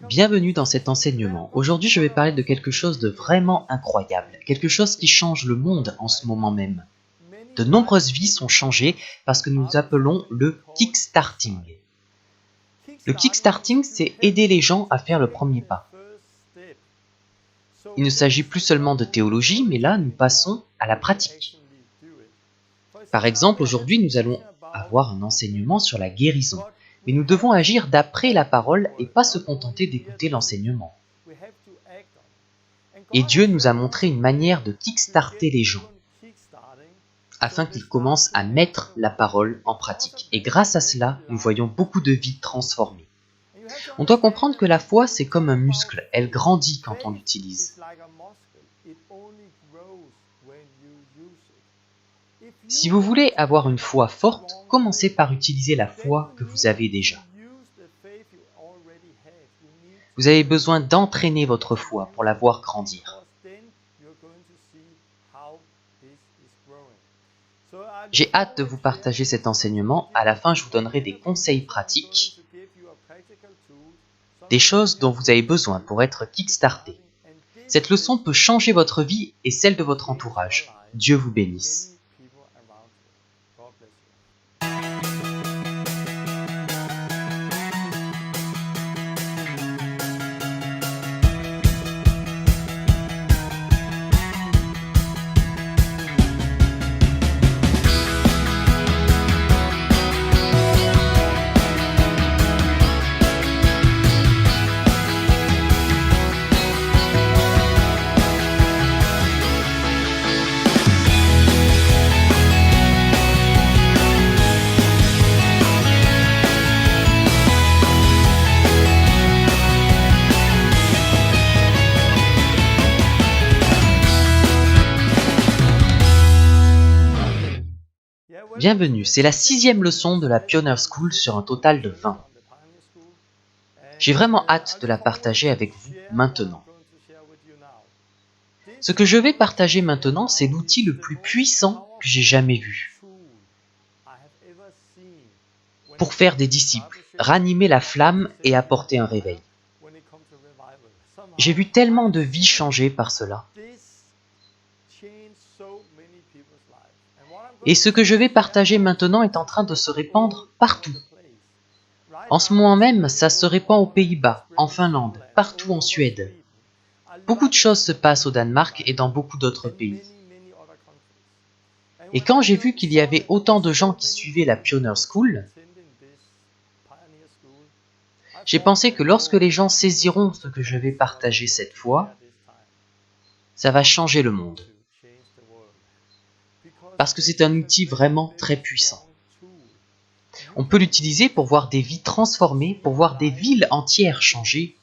Bienvenue dans cet enseignement. Aujourd'hui, je vais parler de quelque chose de vraiment incroyable, quelque chose qui change le monde en ce moment même. De nombreuses vies sont changées parce que nous appelons le kickstarting. Le kickstarting, c'est aider les gens à faire le premier pas. Il ne s'agit plus seulement de théologie, mais là, nous passons à la pratique. Par exemple, aujourd'hui, nous allons avoir un enseignement sur la guérison. Mais nous devons agir d'après la parole et pas se contenter d'écouter l'enseignement. Et Dieu nous a montré une manière de kickstarter les gens, afin qu'ils commencent à mettre la parole en pratique. Et grâce à cela, nous voyons beaucoup de vies transformées. On doit comprendre que la foi, c'est comme un muscle, elle grandit quand on l'utilise. Si vous voulez avoir une foi forte, commencez par utiliser la foi que vous avez déjà. Vous avez besoin d'entraîner votre foi pour la voir grandir. J'ai hâte de vous partager cet enseignement. À la fin, je vous donnerai des conseils pratiques, des choses dont vous avez besoin pour être kickstarté. Cette leçon peut changer votre vie et celle de votre entourage. Dieu vous bénisse. Bienvenue, c'est la 6e leçon de la Pioneer School sur un total de 20. J'ai vraiment hâte de la partager avec vous maintenant. Ce que je vais partager maintenant, c'est l'outil le plus puissant que j'ai jamais vu. Pour faire des disciples, ranimer la flamme et apporter un réveil. J'ai vu tellement de vies changer par cela. Et ce que je vais partager maintenant est en train de se répandre partout. En ce moment même, ça se répand aux Pays-Bas, en Finlande, partout en Suède. Beaucoup de choses se passent au Danemark et dans beaucoup d'autres pays. Et quand j'ai vu qu'il y avait autant de gens qui suivaient la Pioneer School, j'ai pensé que lorsque les gens saisiront ce que je vais partager cette fois, ça va changer le monde. Parce que c'est un outil vraiment très puissant. On peut l'utiliser pour voir des vies transformées, pour voir des villes entières changer.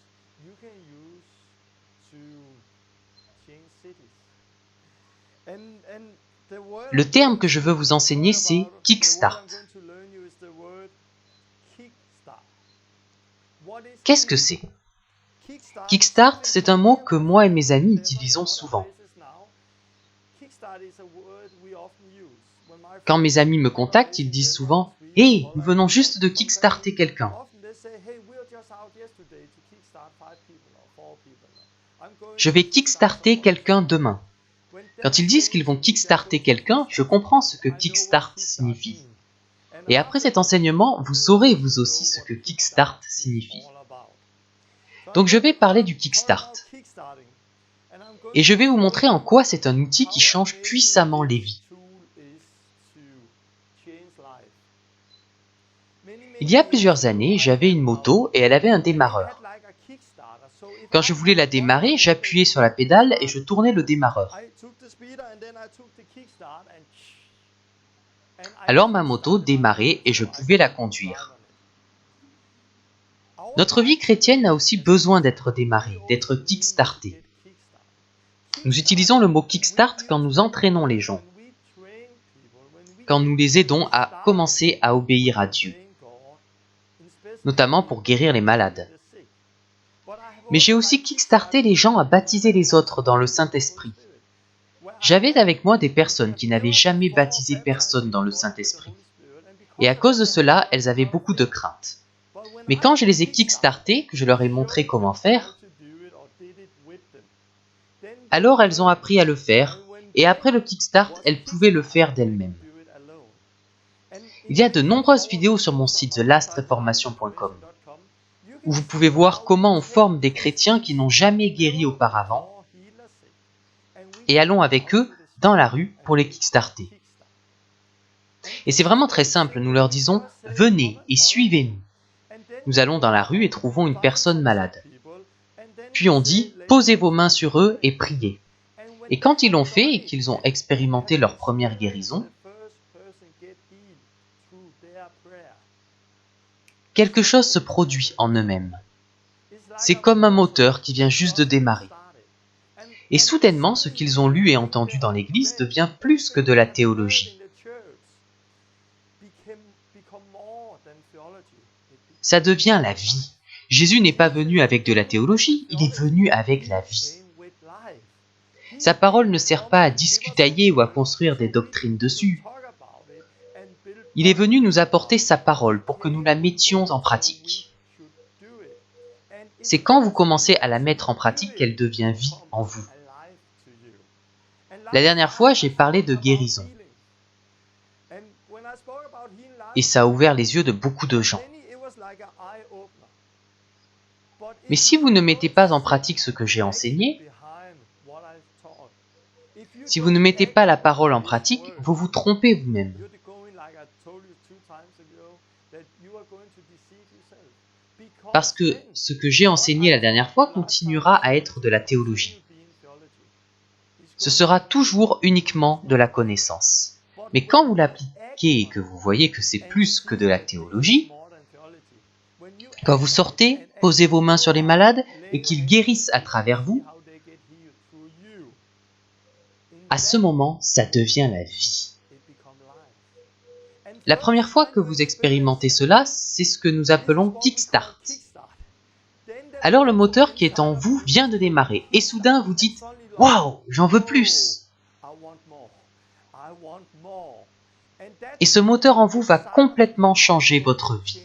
Le terme que je veux vous enseigner, c'est Kickstart. Qu'est-ce que c'est? Kickstart, c'est un mot que moi et mes amis utilisons souvent. Quand mes amis me contactent, ils disent souvent « Hey, nous venons juste de kickstarter quelqu'un. » Je vais kickstarter quelqu'un demain. Quand ils disent qu'ils vont kickstarter quelqu'un, je comprends ce que kickstart signifie. Et après cet enseignement, vous saurez vous aussi ce que kickstart signifie. Donc je vais parler du kickstart. Et je vais vous montrer en quoi c'est un outil qui change puissamment les vies. Il y a plusieurs années, j'avais une moto et elle avait un démarreur. Quand je voulais la démarrer, j'appuyais sur la pédale et je tournais le démarreur. Alors ma moto démarrait et je pouvais la conduire. Notre vie chrétienne a aussi besoin d'être démarrée, d'être kickstartée. Nous utilisons le mot kickstart quand nous entraînons les gens, quand nous les aidons à commencer à obéir à Dieu, notamment pour guérir les malades. Mais j'ai aussi kickstarté les gens à baptiser les autres dans le Saint-Esprit. J'avais avec moi des personnes qui n'avaient jamais baptisé personne dans le Saint-Esprit. Et à cause de cela, elles avaient beaucoup de crainte. Mais quand je les ai kickstartés, que je leur ai montré comment faire, alors elles ont appris à le faire, et après le kickstart, elles pouvaient le faire d'elles-mêmes. Il y a de nombreuses vidéos sur mon site thelastreformation.com où vous pouvez voir comment on forme des chrétiens qui n'ont jamais guéri auparavant et allons avec eux dans la rue pour les kickstarter. Et c'est vraiment très simple, nous leur disons « Venez et suivez-nous ». Nous allons dans la rue et trouvons une personne malade. Puis on dit « Posez vos mains sur eux et priez ». Et quand ils l'ont fait et qu'ils ont expérimenté leur première guérison, quelque chose se produit en eux-mêmes. C'est comme un moteur qui vient juste de démarrer. Et soudainement, ce qu'ils ont lu et entendu dans l'Église devient plus que de la théologie. Ça devient la vie. Jésus n'est pas venu avec de la théologie, il est venu avec la vie. Sa parole ne sert pas à discutailler ou à construire des doctrines dessus. Il est venu nous apporter sa parole pour que nous la mettions en pratique. C'est quand vous commencez à la mettre en pratique qu'elle devient vie en vous. La dernière fois, j'ai parlé de guérison. Et ça a ouvert les yeux de beaucoup de gens. Mais si vous ne mettez pas en pratique ce que j'ai enseigné, si vous ne mettez pas la parole en pratique, vous vous trompez vous-même. Parce que ce que j'ai enseigné la dernière fois continuera à être de la théologie. Ce sera toujours uniquement de la connaissance. Mais quand vous l'appliquez et que vous voyez que c'est plus que de la théologie, quand vous sortez, posez vos mains sur les malades et qu'ils guérissent à travers vous, à ce moment, ça devient la vie. La première fois que vous expérimentez cela, c'est ce que nous appelons kickstart. Alors le moteur qui est en vous vient de démarrer et soudain vous dites « Waouh, j'en veux plus !» Et ce moteur en vous va complètement changer votre vie.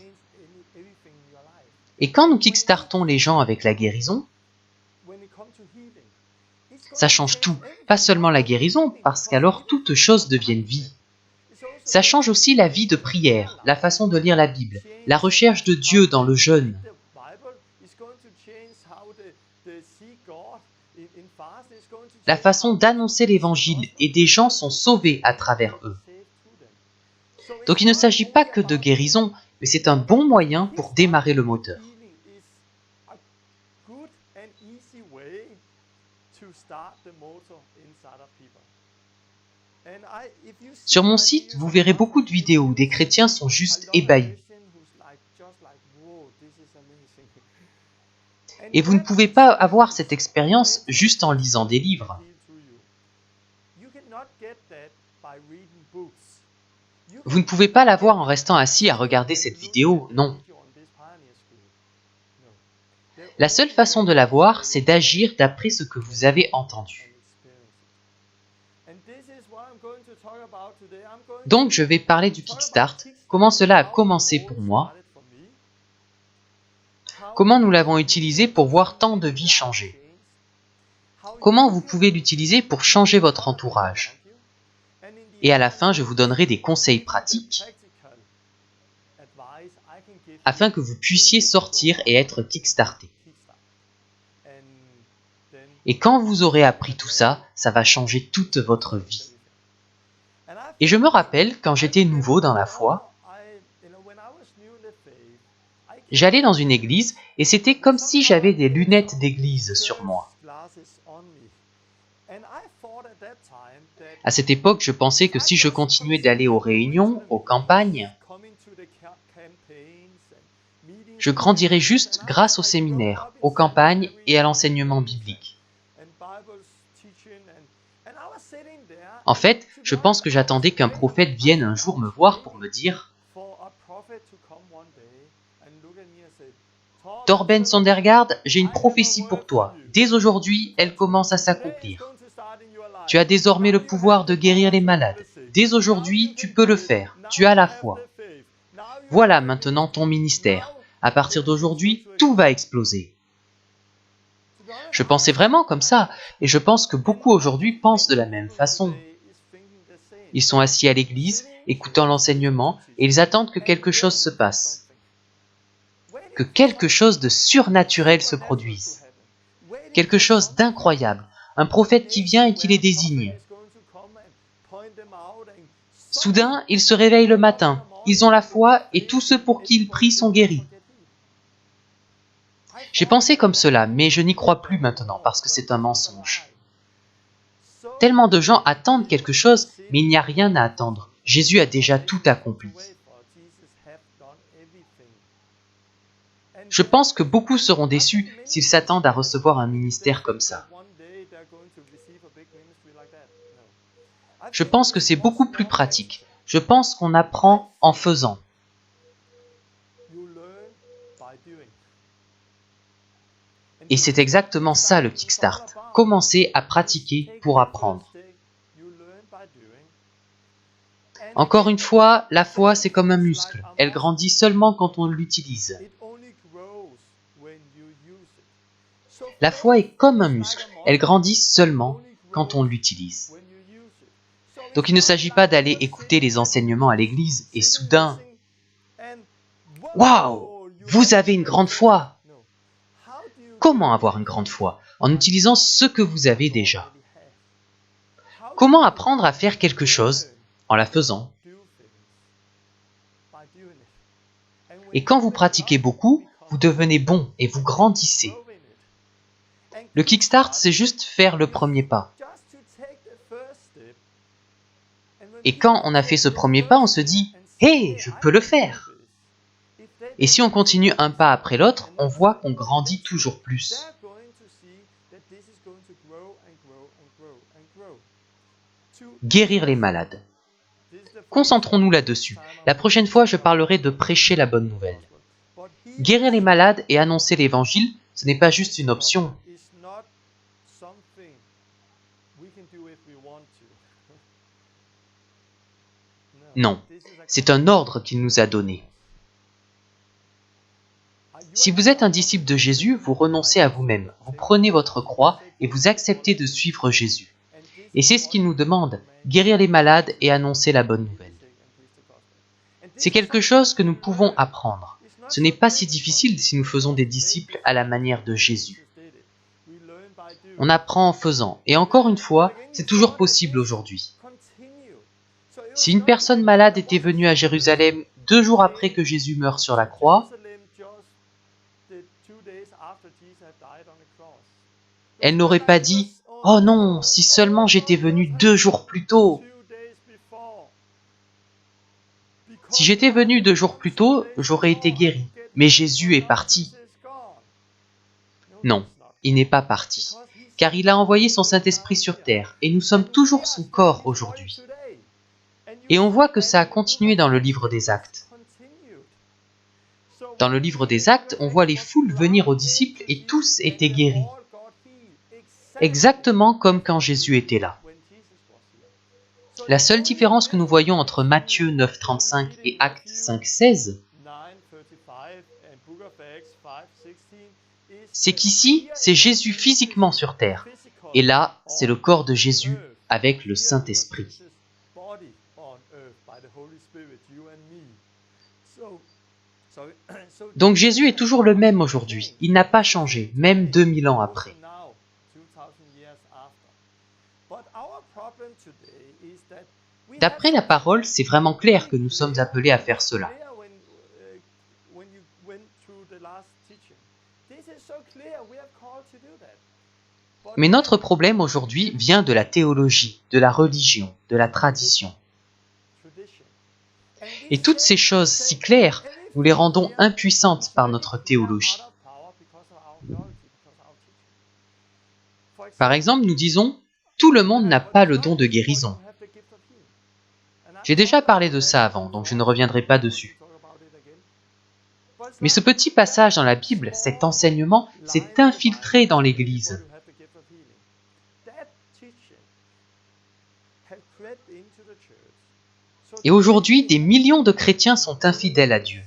Et quand nous kickstartons les gens avec la guérison, ça change tout, pas seulement la guérison, parce qu'alors toutes choses deviennent vie. Ça change aussi la vie de prière, la façon de lire la Bible, la recherche de Dieu dans le jeûne. La façon d'annoncer l'évangile et des gens sont sauvés à travers eux. Donc il ne s'agit pas que de guérison, mais c'est un bon moyen pour démarrer le moteur. Sur mon site, vous verrez beaucoup de vidéos où des chrétiens sont juste ébahis. Et vous ne pouvez pas avoir cette expérience juste en lisant des livres. Vous ne pouvez pas l'avoir en restant assis à regarder cette vidéo, non. La seule façon de l'avoir, c'est d'agir d'après ce que vous avez entendu. Donc je vais parler du Kickstart, comment cela a commencé pour moi, comment nous l'avons utilisé pour voir tant de vies changer, comment vous pouvez l'utiliser pour changer votre entourage. Et à la fin, je vous donnerai des conseils pratiques afin que vous puissiez sortir et être kickstarté. Et quand vous aurez appris tout ça, ça va changer toute votre vie. Et je me rappelle, quand j'étais nouveau dans la foi, j'allais dans une église et c'était comme si j'avais des lunettes d'église sur moi. À cette époque, je pensais que si je continuais d'aller aux réunions, aux campagnes, je grandirais juste grâce au séminaire, aux campagnes et à l'enseignement biblique. En fait, je pense que j'attendais qu'un prophète vienne un jour me voir pour me dire « Torben Sondergaard, j'ai une prophétie pour toi. Dès aujourd'hui, elle commence à s'accomplir. Tu as désormais le pouvoir de guérir les malades. Dès aujourd'hui, tu peux le faire. Tu as la foi. Voilà maintenant ton ministère. À partir d'aujourd'hui, tout va exploser. Je pensais vraiment comme ça, et je pense que beaucoup aujourd'hui pensent de la même façon. Ils sont assis à l'église, écoutant l'enseignement, et ils attendent que quelque chose se passe. Que quelque chose de surnaturel se produise. Quelque chose d'incroyable. Un prophète qui vient et qui les désigne. Soudain, ils se réveillent le matin. Ils ont la foi et tous ceux pour qui ils prient sont guéris. J'ai pensé comme cela, mais je n'y crois plus maintenant parce que c'est un mensonge. Tellement de gens attendent quelque chose, mais il n'y a rien à attendre. Jésus a déjà tout accompli. Je pense que beaucoup seront déçus s'ils s'attendent à recevoir un ministère comme ça. Je pense que c'est beaucoup plus pratique. Je pense qu'on apprend en faisant. Et c'est exactement ça le Kickstart. Commencer à pratiquer pour apprendre. Encore une fois, la foi c'est comme un muscle. Elle grandit seulement quand on l'utilise. La foi est comme un muscle. Elle grandit seulement quand on l'utilise. Donc il ne s'agit pas d'aller écouter les enseignements à l'église et soudain, « Waouh, vous avez une grande foi !» Comment avoir une grande foi? En utilisant ce que vous avez déjà. Comment apprendre à faire quelque chose? En la faisant. Et quand vous pratiquez beaucoup, vous devenez bon et vous grandissez. Le Kickstart, c'est juste faire le premier pas. Et quand on a fait ce premier pas, on se dit « Hey, je peux le faire !» Et si on continue un pas après l'autre, on voit qu'on grandit toujours plus. Guérir les malades. Concentrons-nous là-dessus. La prochaine fois, je parlerai de prêcher la bonne nouvelle. Guérir les malades et annoncer l'évangile, ce n'est pas juste une option. Non, c'est un ordre qu'il nous a donné. Si vous êtes un disciple de Jésus, vous renoncez à vous-même, vous prenez votre croix et vous acceptez de suivre Jésus. Et c'est ce qu'il nous demande, guérir les malades et annoncer la bonne nouvelle. C'est quelque chose que nous pouvons apprendre. Ce n'est pas si difficile si nous faisons des disciples à la manière de Jésus. On apprend en faisant, et encore une fois, c'est toujours possible aujourd'hui. Si une personne malade était venue à Jérusalem 2 jours après que Jésus meure sur la croix, elle n'aurait pas dit « Oh non, si seulement j'étais venu 2 jours plus tôt !» Si j'étais venu 2 jours plus tôt, j'aurais été guéri. Mais Jésus est parti. Non, il n'est pas parti, car il a envoyé son Saint-Esprit sur terre, et nous sommes toujours son corps aujourd'hui. Et on voit que ça a continué dans le livre des Actes. Dans le livre des Actes, on voit les foules venir aux disciples et tous étaient guéris. Exactement comme quand Jésus était là. La seule différence que nous voyons entre Matthieu 9,35 et Actes 5,16, c'est qu'ici, c'est Jésus physiquement sur terre. Et là, c'est le corps de Jésus avec le Saint-Esprit. Donc Jésus est toujours le même aujourd'hui. Il n'a pas changé, même 2000 ans après. D'après la parole, c'est vraiment clair que nous sommes appelés à faire cela. Mais notre problème aujourd'hui vient de la théologie, de la religion, de la tradition. Et toutes ces choses si claires, nous les rendons impuissantes par notre théologie. Par exemple, nous disons « Tout le monde n'a pas le don de guérison ». J'ai déjà parlé de ça avant, donc je ne reviendrai pas dessus. Mais ce petit passage dans la Bible, cet enseignement, s'est infiltré dans l'Église. Et aujourd'hui, des millions de chrétiens sont infidèles à Dieu.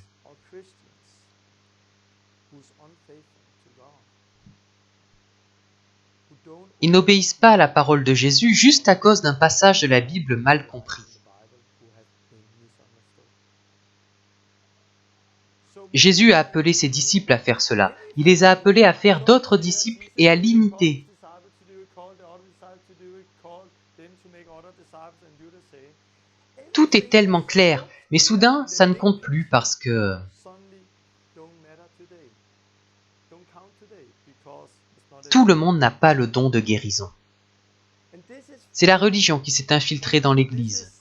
Ils n'obéissent pas à la parole de Jésus juste à cause d'un passage de la Bible mal compris. Jésus a appelé ses disciples à faire cela. Il les a appelés à faire d'autres disciples et à l'imiter. Tout est tellement clair, mais soudain, ça ne compte plus parce que tout le monde n'a pas le don de guérison. C'est la religion qui s'est infiltrée dans l'Église.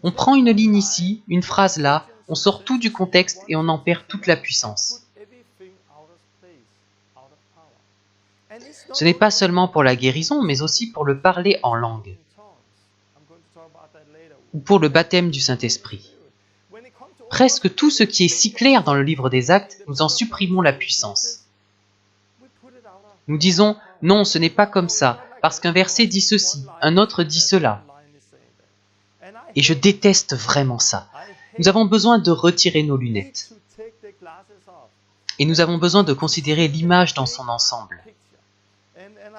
On prend une ligne ici, une phrase là, on sort tout du contexte et on en perd toute la puissance. Ce n'est pas seulement pour la guérison, mais aussi pour le parler en langue, ou pour le baptême du Saint-Esprit. Presque tout ce qui est si clair dans le livre des Actes, nous en supprimons la puissance. Nous disons, non, ce n'est pas comme ça, parce qu'un verset dit ceci, un autre dit cela. Et je déteste vraiment ça. Nous avons besoin de retirer nos lunettes. Et nous avons besoin de considérer l'image dans son ensemble.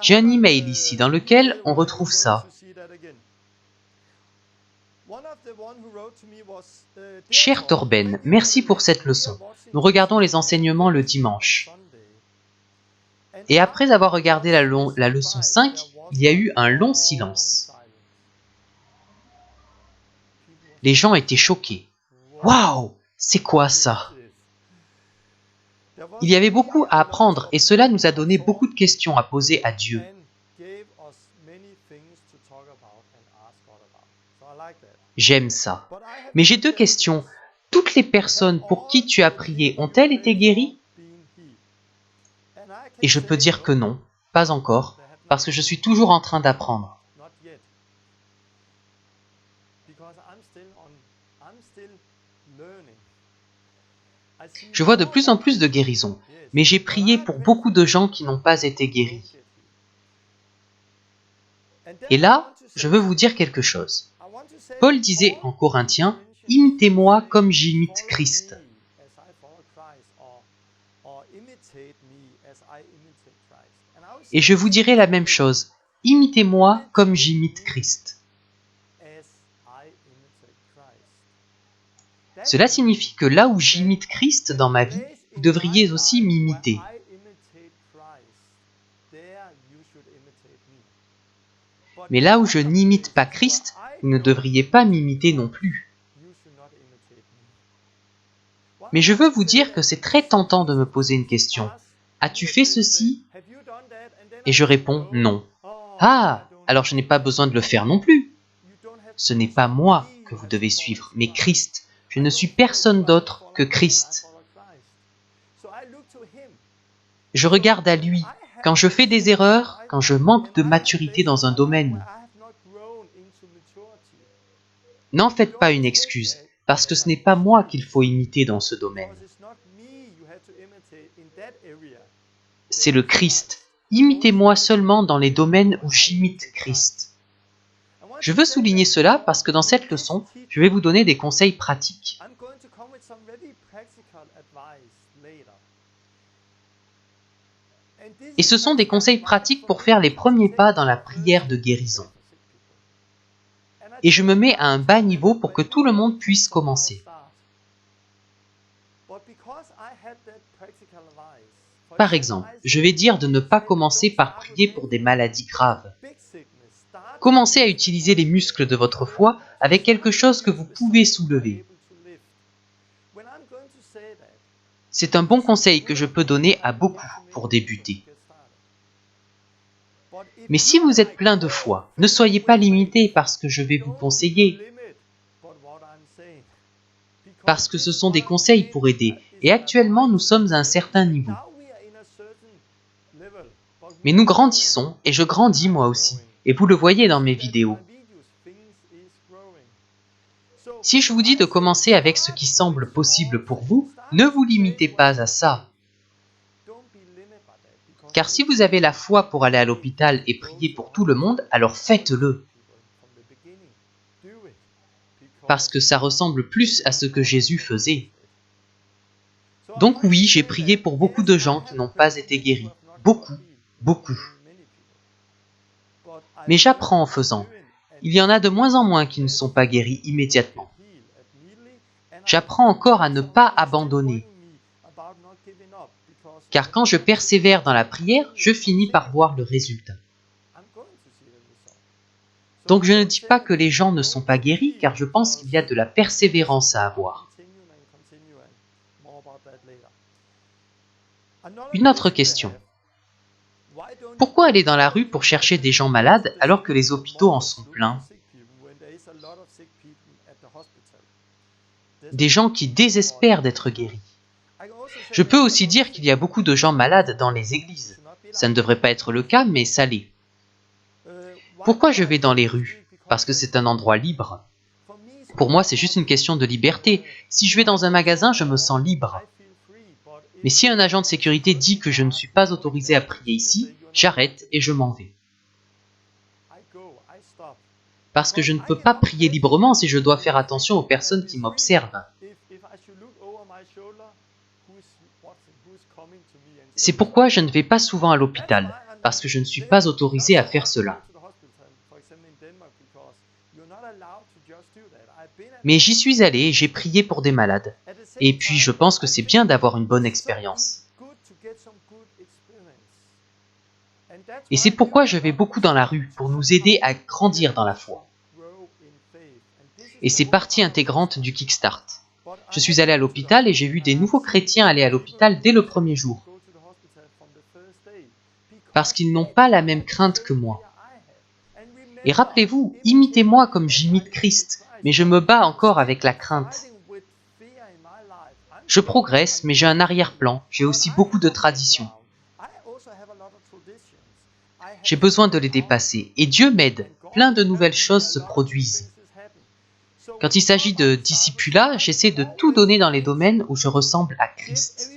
J'ai un email ici dans lequel on retrouve ça. Cher Torben, merci pour cette leçon. Nous regardons les enseignements le dimanche. Et après avoir regardé la leçon 5, il y a eu un long silence. Les gens étaient choqués. Waouh, c'est quoi ça? Il y avait beaucoup à apprendre et cela nous a donné beaucoup de questions à poser à Dieu. J'aime ça. Mais j'ai deux questions. Toutes les personnes pour qui tu as prié ont-elles été guéries? Et je peux dire que non, pas encore, parce que je suis toujours en train d'apprendre. Je vois de plus en plus de guérisons, mais j'ai prié pour beaucoup de gens qui n'ont pas été guéris. Et là, je veux vous dire quelque chose. Paul disait en Corinthiens, « Imitez-moi comme j'imite Christ ». Et je vous dirai la même chose, « Imitez-moi comme j'imite Christ ». Cela signifie que là où j'imite Christ dans ma vie, vous devriez aussi m'imiter. Mais là où je n'imite pas Christ, vous ne devriez pas m'imiter non plus. Mais je veux vous dire que c'est très tentant de me poser une question. As-tu fait ceci? Et je réponds non. Ah, alors je n'ai pas besoin de le faire non plus. Ce n'est pas moi que vous devez suivre, mais Christ. Je ne suis personne d'autre que Christ. Je regarde à lui. Quand je fais des erreurs, quand je manque de maturité dans un domaine, n'en faites pas une excuse, parce que ce n'est pas moi qu'il faut imiter dans ce domaine. C'est le Christ. Imitez-moi seulement dans les domaines où j'imite Christ. Je veux souligner cela parce que dans cette leçon, je vais vous donner des conseils pratiques. Et ce sont des conseils pratiques pour faire les premiers pas dans la prière de guérison. Et je me mets à un bas niveau pour que tout le monde puisse commencer. Par exemple, je vais dire de ne pas commencer par prier pour des maladies graves. Commencez à utiliser les muscles de votre foi avec quelque chose que vous pouvez soulever. C'est un bon conseil que je peux donner à beaucoup pour débuter. Mais si vous êtes plein de foi, ne soyez pas limité par ce que je vais vous conseiller, parce que ce sont des conseils pour aider, et actuellement nous sommes à un certain niveau. Mais nous grandissons, et je grandis moi aussi, et vous le voyez dans mes vidéos. Si je vous dis de commencer avec ce qui semble possible pour vous, ne vous limitez pas à ça. Car si vous avez la foi pour aller à l'hôpital et prier pour tout le monde, alors faites-le. Parce que ça ressemble plus à ce que Jésus faisait. Donc oui, j'ai prié pour beaucoup de gens qui n'ont pas été guéris. Beaucoup, beaucoup. Mais j'apprends en faisant. Il y en a de moins en moins qui ne sont pas guéris immédiatement. J'apprends encore à ne pas abandonner. Car quand je persévère dans la prière, je finis par voir le résultat. Donc je ne dis pas que les gens ne sont pas guéris, car je pense qu'il y a de la persévérance à avoir. Une autre question. Pourquoi aller dans la rue pour chercher des gens malades alors que les hôpitaux en sont pleins? Des gens qui désespèrent d'être guéris. Je peux aussi dire qu'il y a beaucoup de gens malades dans les églises. Ça ne devrait pas être le cas, mais ça l'est. Pourquoi je vais dans les rues? Parce que c'est un endroit libre. Pour moi, c'est juste une question de liberté. Si je vais dans un magasin, je me sens libre. Mais si un agent de sécurité dit que je ne suis pas autorisé à prier ici, j'arrête et je m'en vais. Parce que je ne peux pas prier librement si je dois faire attention aux personnes qui m'observent. C'est pourquoi je ne vais pas souvent à l'hôpital, parce que je ne suis pas autorisé à faire cela. Mais j'y suis allé et j'ai prié pour des malades. Et puis je pense que c'est bien d'avoir une bonne expérience. Et c'est pourquoi je vais beaucoup dans la rue, pour nous aider à grandir dans la foi. Et c'est partie intégrante du Kickstart. Je suis allé à l'hôpital et j'ai vu des nouveaux chrétiens aller à l'hôpital dès le premier jour. Parce qu'ils n'ont pas la même crainte que moi. Et rappelez-vous, imitez-moi comme j'imite Christ, mais je me bats encore avec la crainte. Je progresse, mais j'ai un arrière-plan, j'ai aussi beaucoup de traditions. J'ai besoin de les dépasser, et Dieu m'aide, plein de nouvelles choses se produisent. Quand il s'agit de discipulat, j'essaie de tout donner dans les domaines où je ressemble à Christ.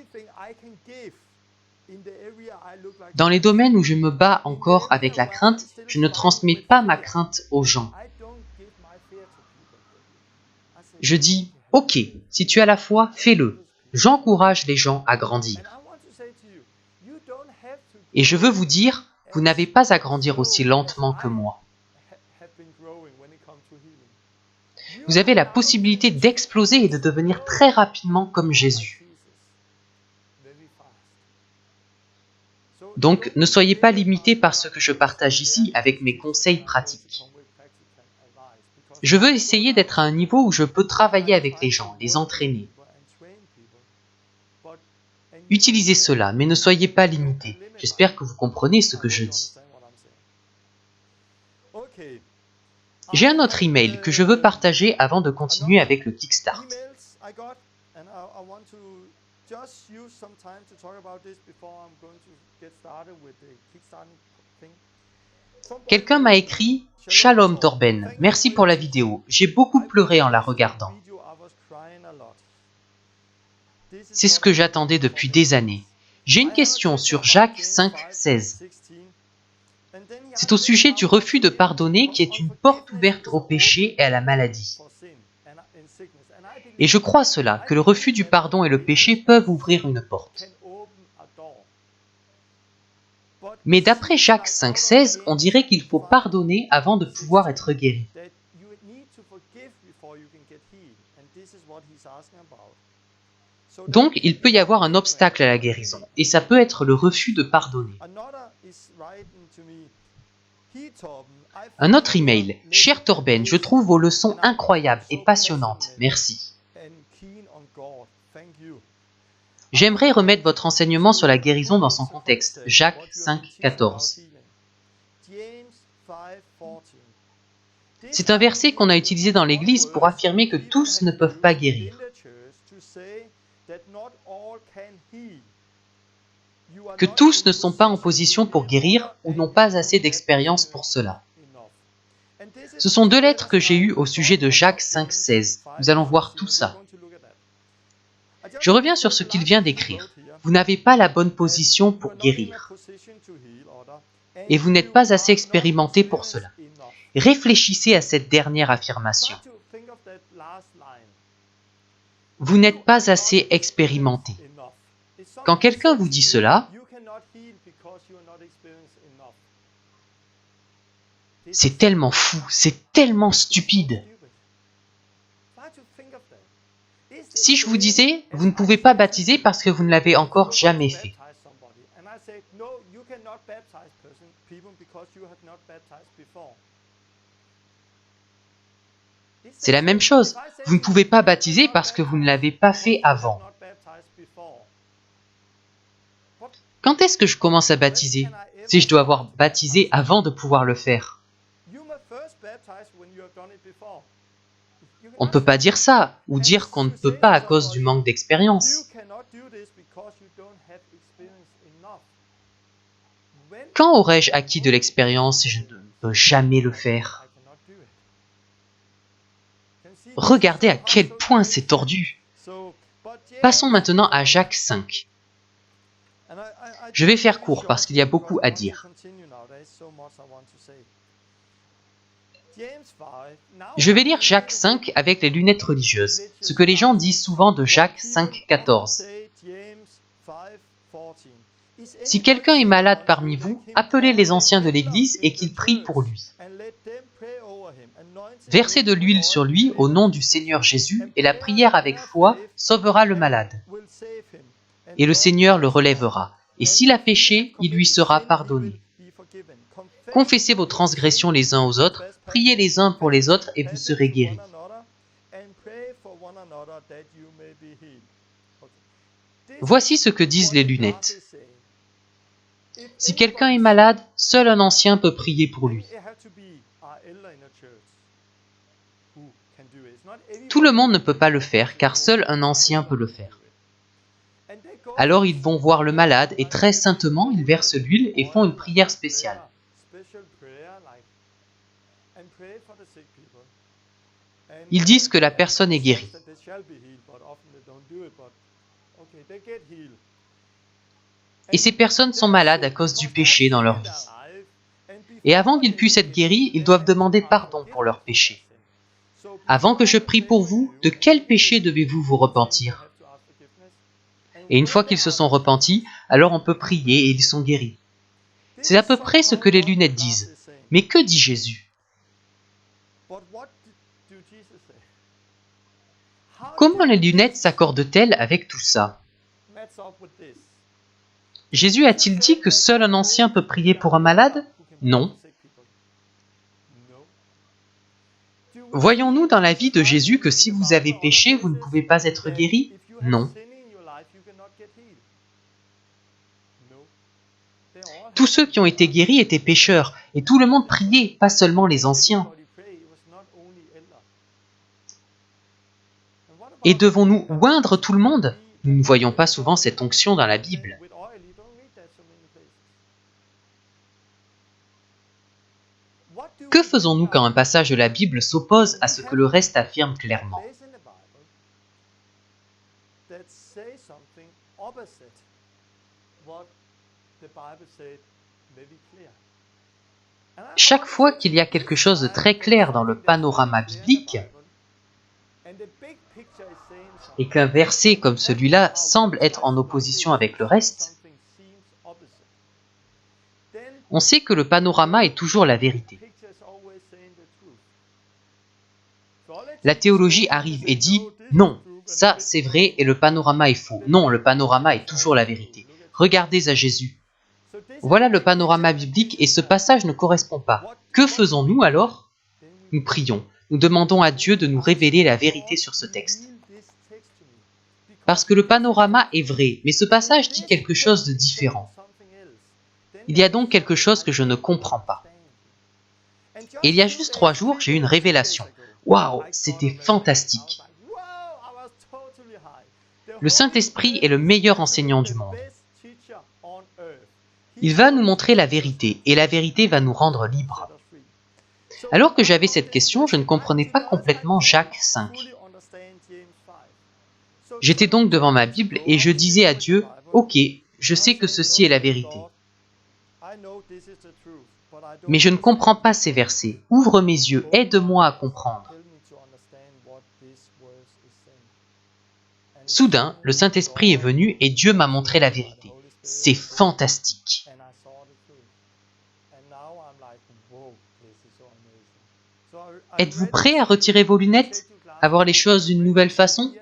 Dans les domaines où je me bats encore avec la crainte, je ne transmets pas ma crainte aux gens. Je dis, ok, si tu as la foi, fais-le. J'encourage les gens à grandir. Et je veux vous dire, vous n'avez pas à grandir aussi lentement que moi. Vous avez la possibilité d'exploser et de devenir très rapidement comme Jésus. Donc, ne soyez pas limités par ce que je partage ici avec mes conseils pratiques. Je veux essayer d'être à un niveau où je peux travailler avec les gens, les entraîner. Utilisez cela, mais ne soyez pas limités. J'espère que vous comprenez ce que je dis. J'ai un autre email que je veux partager avant de continuer avec le Kickstart. Quelqu'un m'a écrit « Shalom Torben, merci pour la vidéo, j'ai beaucoup pleuré en la regardant. C'est ce que j'attendais depuis des années. J'ai une question sur Jacques 5,16. C'est au sujet du refus de pardonner qui est une porte ouverte au péché et à la maladie. Et je crois cela, que le refus du pardon et le péché peuvent ouvrir une porte. Mais d'après Jacques 5,16, on dirait qu'il faut pardonner avant de pouvoir être guéri. Donc, il peut y avoir un obstacle à la guérison, et ça peut être le refus de pardonner. Un autre email. Cher Torben, je trouve vos leçons incroyables et passionnantes. Merci. J'aimerais remettre votre enseignement sur la guérison dans son contexte. Jacques 5,14. C'est un verset qu'on a utilisé dans l'Église pour affirmer que tous ne peuvent pas guérir. Que tous ne sont pas en position pour guérir ou n'ont pas assez d'expérience pour cela. Ce sont deux lettres que j'ai eues au sujet de Jacques 5,16. Nous allons voir tout ça. Je reviens sur ce qu'il vient d'écrire. Vous n'avez pas la bonne position pour guérir. Et vous n'êtes pas assez expérimenté pour cela. Réfléchissez à cette dernière affirmation. Vous n'êtes pas assez expérimenté. Quand quelqu'un vous dit cela, c'est tellement fou, c'est tellement stupide. Si je vous disais, vous ne pouvez pas baptiser parce que vous ne l'avez encore jamais fait. C'est la même chose. Vous ne pouvez pas baptiser parce que vous ne l'avez pas fait avant. Quand est-ce que je commence à baptiser? Si je dois avoir baptisé avant de pouvoir le faire. On ne peut pas dire ça, ou dire qu'on ne peut pas à cause du manque d'expérience. Quand aurais-je acquis de l'expérience si je ne peux jamais le faire? Regardez à quel point c'est tordu. Passons maintenant à Jacques 5. Je vais faire court parce qu'il y a beaucoup à dire. Je vais lire Jacques 5 avec les lunettes religieuses, ce que les gens disent souvent de Jacques 5,14. Si quelqu'un est malade parmi vous, appelez les anciens de l'Église et qu'ils prient pour lui. Versez de l'huile sur lui au nom du Seigneur Jésus et la prière avec foi sauvera le malade. Et le Seigneur le relèvera. Et s'il a péché, il lui sera pardonné. Confessez vos transgressions les uns aux autres, priez les uns pour les autres et vous serez guéris. Voici ce que disent les lunettes. Si quelqu'un est malade, seul un ancien peut prier pour lui. Tout le monde ne peut pas le faire, car seul un ancien peut le faire. Alors ils vont voir le malade et très saintement ils versent l'huile et font une prière spéciale. Ils disent que la personne est guérie. Et ces personnes sont malades à cause du péché dans leur vie. Et avant qu'ils puissent être guéris, ils doivent demander pardon pour leurs péchés. Avant que je prie pour vous, de quel péché devez-vous vous repentir? Et une fois qu'ils se sont repentis, alors on peut prier et ils sont guéris. C'est à peu près ce que les lunettes disent. Mais que dit Jésus? Comment les lunettes s'accordent-elles avec tout ça? Jésus a-t-il dit que seul un ancien peut prier pour un malade? Non. Voyons-nous dans la vie de Jésus que si vous avez péché, vous ne pouvez pas être guéri? Non. Tous ceux qui ont été guéris étaient pécheurs, et tout le monde priait, pas seulement les anciens. Et devons-nous oindre tout le monde? Nous ne voyons pas souvent cette onction dans la Bible. Que faisons-nous quand un passage de la Bible s'oppose à ce que le reste affirme clairement? Chaque fois qu'il y a quelque chose de très clair dans le panorama biblique, et qu'un verset comme celui-là semble être en opposition avec le reste, on sait que le panorama est toujours la vérité. La théologie arrive et dit « Non, ça c'est vrai et le panorama est faux. Non, le panorama est toujours la vérité. Regardez à Jésus. » Voilà le panorama biblique et ce passage ne correspond pas. Que faisons-nous alors? Nous prions. Nous demandons à Dieu de nous révéler la vérité sur ce texte. Parce que le panorama est vrai, mais ce passage dit quelque chose de différent. Il y a donc quelque chose que je ne comprends pas. Et il y a juste 3 jours, j'ai eu une révélation. Waouh, c'était fantastique. Le Saint-Esprit est le meilleur enseignant du monde. Il va nous montrer la vérité, et la vérité va nous rendre libres. Alors que j'avais cette question, je ne comprenais pas complètement Jacques 5. J'étais donc devant ma Bible et je disais à Dieu, « Ok, je sais que ceci est la vérité. Mais je ne comprends pas ces versets. Ouvre mes yeux, aide-moi à comprendre. » Soudain, le Saint-Esprit est venu et Dieu m'a montré la vérité. C'est fantastique. Êtes-vous prêt à retirer vos lunettes? À voir les choses d'une nouvelle façon?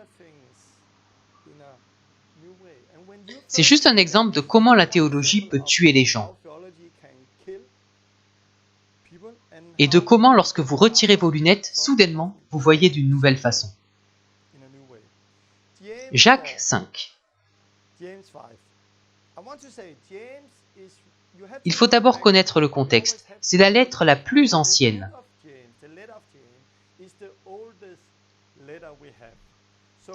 C'est juste un exemple de comment la théologie peut tuer les gens. Et de comment, lorsque vous retirez vos lunettes, soudainement, vous voyez d'une nouvelle façon. Jacques 5. Il faut d'abord connaître le contexte. C'est la lettre la plus ancienne.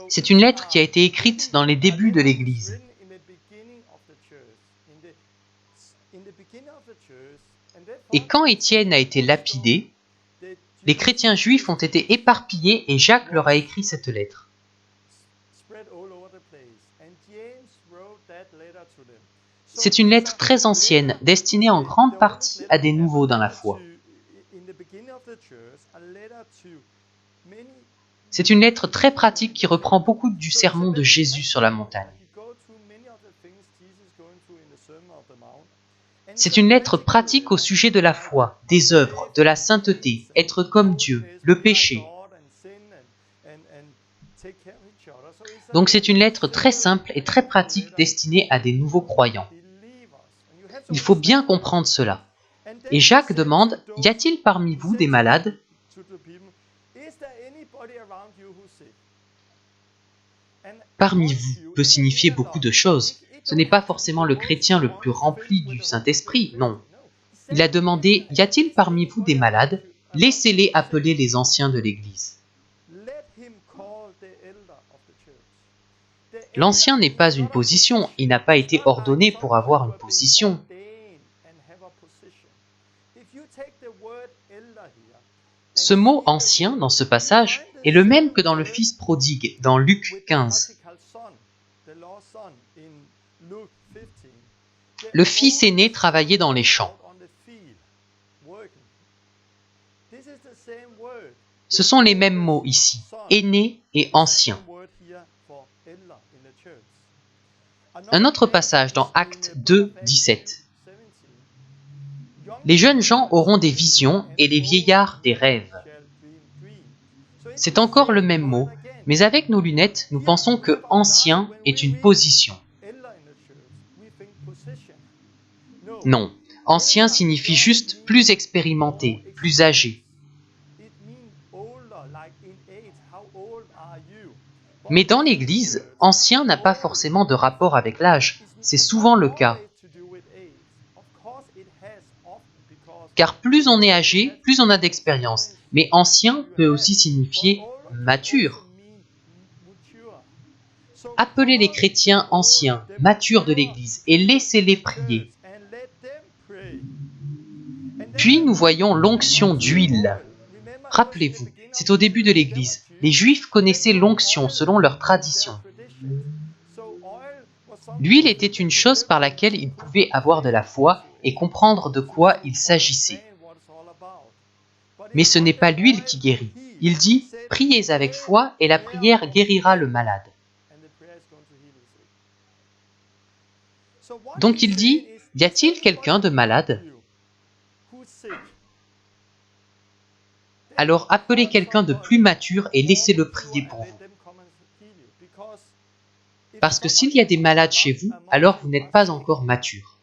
C'est une lettre qui a été écrite dans les débuts de l'Église. Et quand Étienne a été lapidé, les chrétiens juifs ont été éparpillés et Jacques leur a écrit cette lettre. C'est une lettre très ancienne, destinée en grande partie à des nouveaux dans la foi. C'est une lettre très pratique qui reprend beaucoup du sermon de Jésus sur la montagne. C'est une lettre pratique au sujet de la foi, des œuvres, de la sainteté, être comme Dieu, le péché. Donc c'est une lettre très simple et très pratique destinée à des nouveaux croyants. Il faut bien comprendre cela. Et Jacques demande, « Y a-t-il parmi vous des malades ?» Parmi vous peut signifier beaucoup de choses. Ce n'est pas forcément le chrétien le plus rempli du Saint-Esprit, non. Il a demandé, « Y a-t-il parmi vous des malades? Laissez-les appeler les anciens de l'Église. » L'ancien n'est pas une position, il n'a pas été ordonné pour avoir une position. Ce mot « ancien » dans ce passage est le même que dans le fils prodigue, dans Luc 15. Le fils aîné travaillait dans les champs. Ce sont les mêmes mots ici, aîné et ancien. Un autre passage dans Actes 2, 17. Les jeunes gens auront des visions et les vieillards des rêves. C'est encore le même mot, mais avec nos lunettes, nous pensons que ancien est une position. Non, ancien signifie juste plus expérimenté, plus âgé. Mais dans l'Église, ancien n'a pas forcément de rapport avec l'âge. C'est souvent le cas. Car plus on est âgé, plus on a d'expérience. Mais ancien peut aussi signifier mature. Appelez les chrétiens anciens, matures de l'Église, et laissez-les prier. Puis nous voyons l'onction d'huile. Rappelez-vous, c'est au début de l'Église. Les Juifs connaissaient l'onction selon leur tradition. L'huile était une chose par laquelle ils pouvaient avoir de la foi et comprendre de quoi il s'agissait. Mais ce n'est pas l'huile qui guérit. Il dit « Priez avec foi et la prière guérira le malade ». Donc il dit « Y a-t-il quelqu'un de malade ? Alors appelez quelqu'un de plus mature et laissez-le prier pour vous. Parce que s'il y a des malades chez vous, alors vous n'êtes pas encore mature.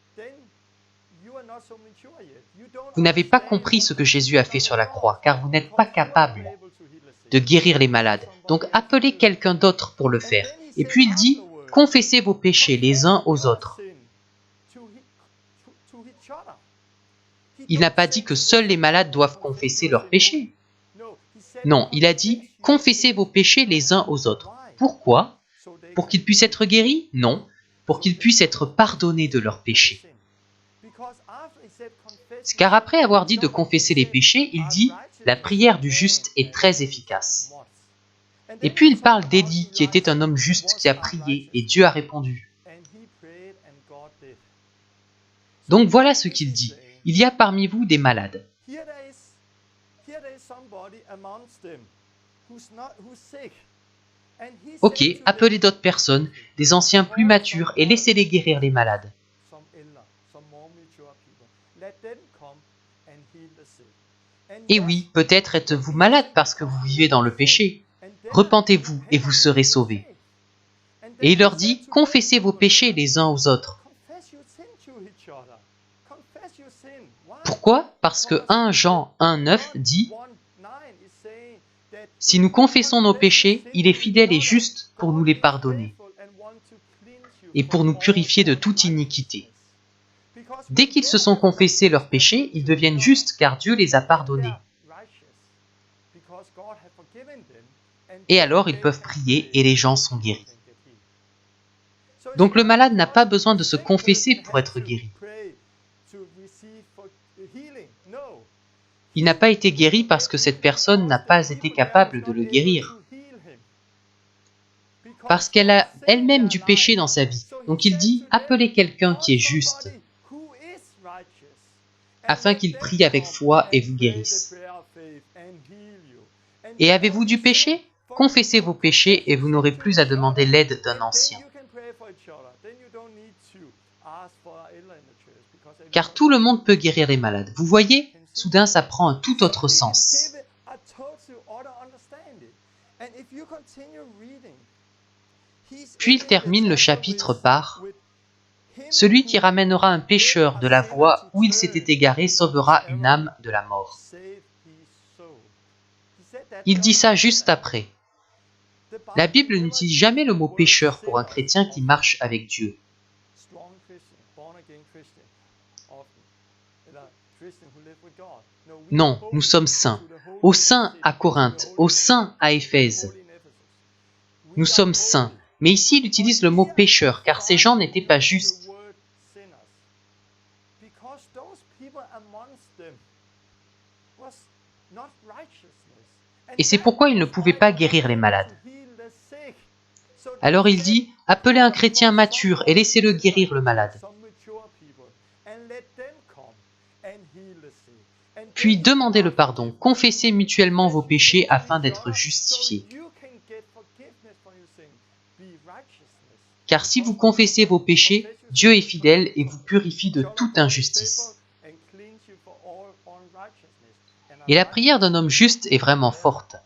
Vous n'avez pas compris ce que Jésus a fait sur la croix, car vous n'êtes pas capable de guérir les malades. Donc appelez quelqu'un d'autre pour le faire. Et puis il dit, confessez vos péchés les uns aux autres. Il n'a pas dit que seuls les malades doivent confesser leurs péchés. Non, il a dit, confessez vos péchés les uns aux autres. Pourquoi ? Pour qu'ils puissent être guéris ? Non, pour qu'ils puissent être pardonnés de leurs péchés. Car après avoir dit de confesser les péchés, il dit « La prière du juste est très efficace ». Et puis il parle d'Élie, qui était un homme juste qui a prié et Dieu a répondu. Donc voilà ce qu'il dit. Il y a parmi vous des malades. Ok, appelez d'autres personnes, des anciens plus matures, et laissez-les guérir les malades. Et oui, peut-être êtes-vous malade parce que vous vivez dans le péché. Repentez-vous et vous serez sauvés. Et il leur dit, confessez vos péchés les uns aux autres. Pourquoi? Parce que 1 Jean 1,9 dit, si nous confessons nos péchés, il est fidèle et juste pour nous les pardonner et pour nous purifier de toute iniquité. Dès qu'ils se sont confessés leurs péchés, ils deviennent justes car Dieu les a pardonnés. Et alors ils peuvent prier et les gens sont guéris. Donc le malade n'a pas besoin de se confesser pour être guéri. Il n'a pas été guéri parce que cette personne n'a pas été capable de le guérir. Parce qu'elle a elle-même du péché dans sa vie. Donc il dit, appelez quelqu'un qui est juste, afin qu'il prie avec foi et vous guérisse. Et avez-vous du péché? Confessez vos péchés et vous n'aurez plus à demander l'aide d'un ancien. Car tout le monde peut guérir les malades. Vous voyez, soudain ça prend un tout autre sens. Puis il termine le chapitre par « Celui qui ramènera un pécheur de la voie où il s'était égaré sauvera une âme de la mort. » Il dit ça juste après. La Bible n'utilise jamais le mot pécheur pour un chrétien qui marche avec Dieu. Non, nous sommes saints. Aux saints à Corinthe, aux saints à Éphèse. Nous sommes saints. Mais ici, il utilise le mot pécheur, car ces gens n'étaient pas justes. Et c'est pourquoi il ne pouvait pas guérir les malades. Alors il dit, appelez un chrétien mature et laissez-le guérir le malade. Puis demandez le pardon, confessez mutuellement vos péchés afin d'être justifiés. Car si vous confessez vos péchés, Dieu est fidèle et vous purifie de toute injustice. Et la prière d'un homme juste est vraiment forte.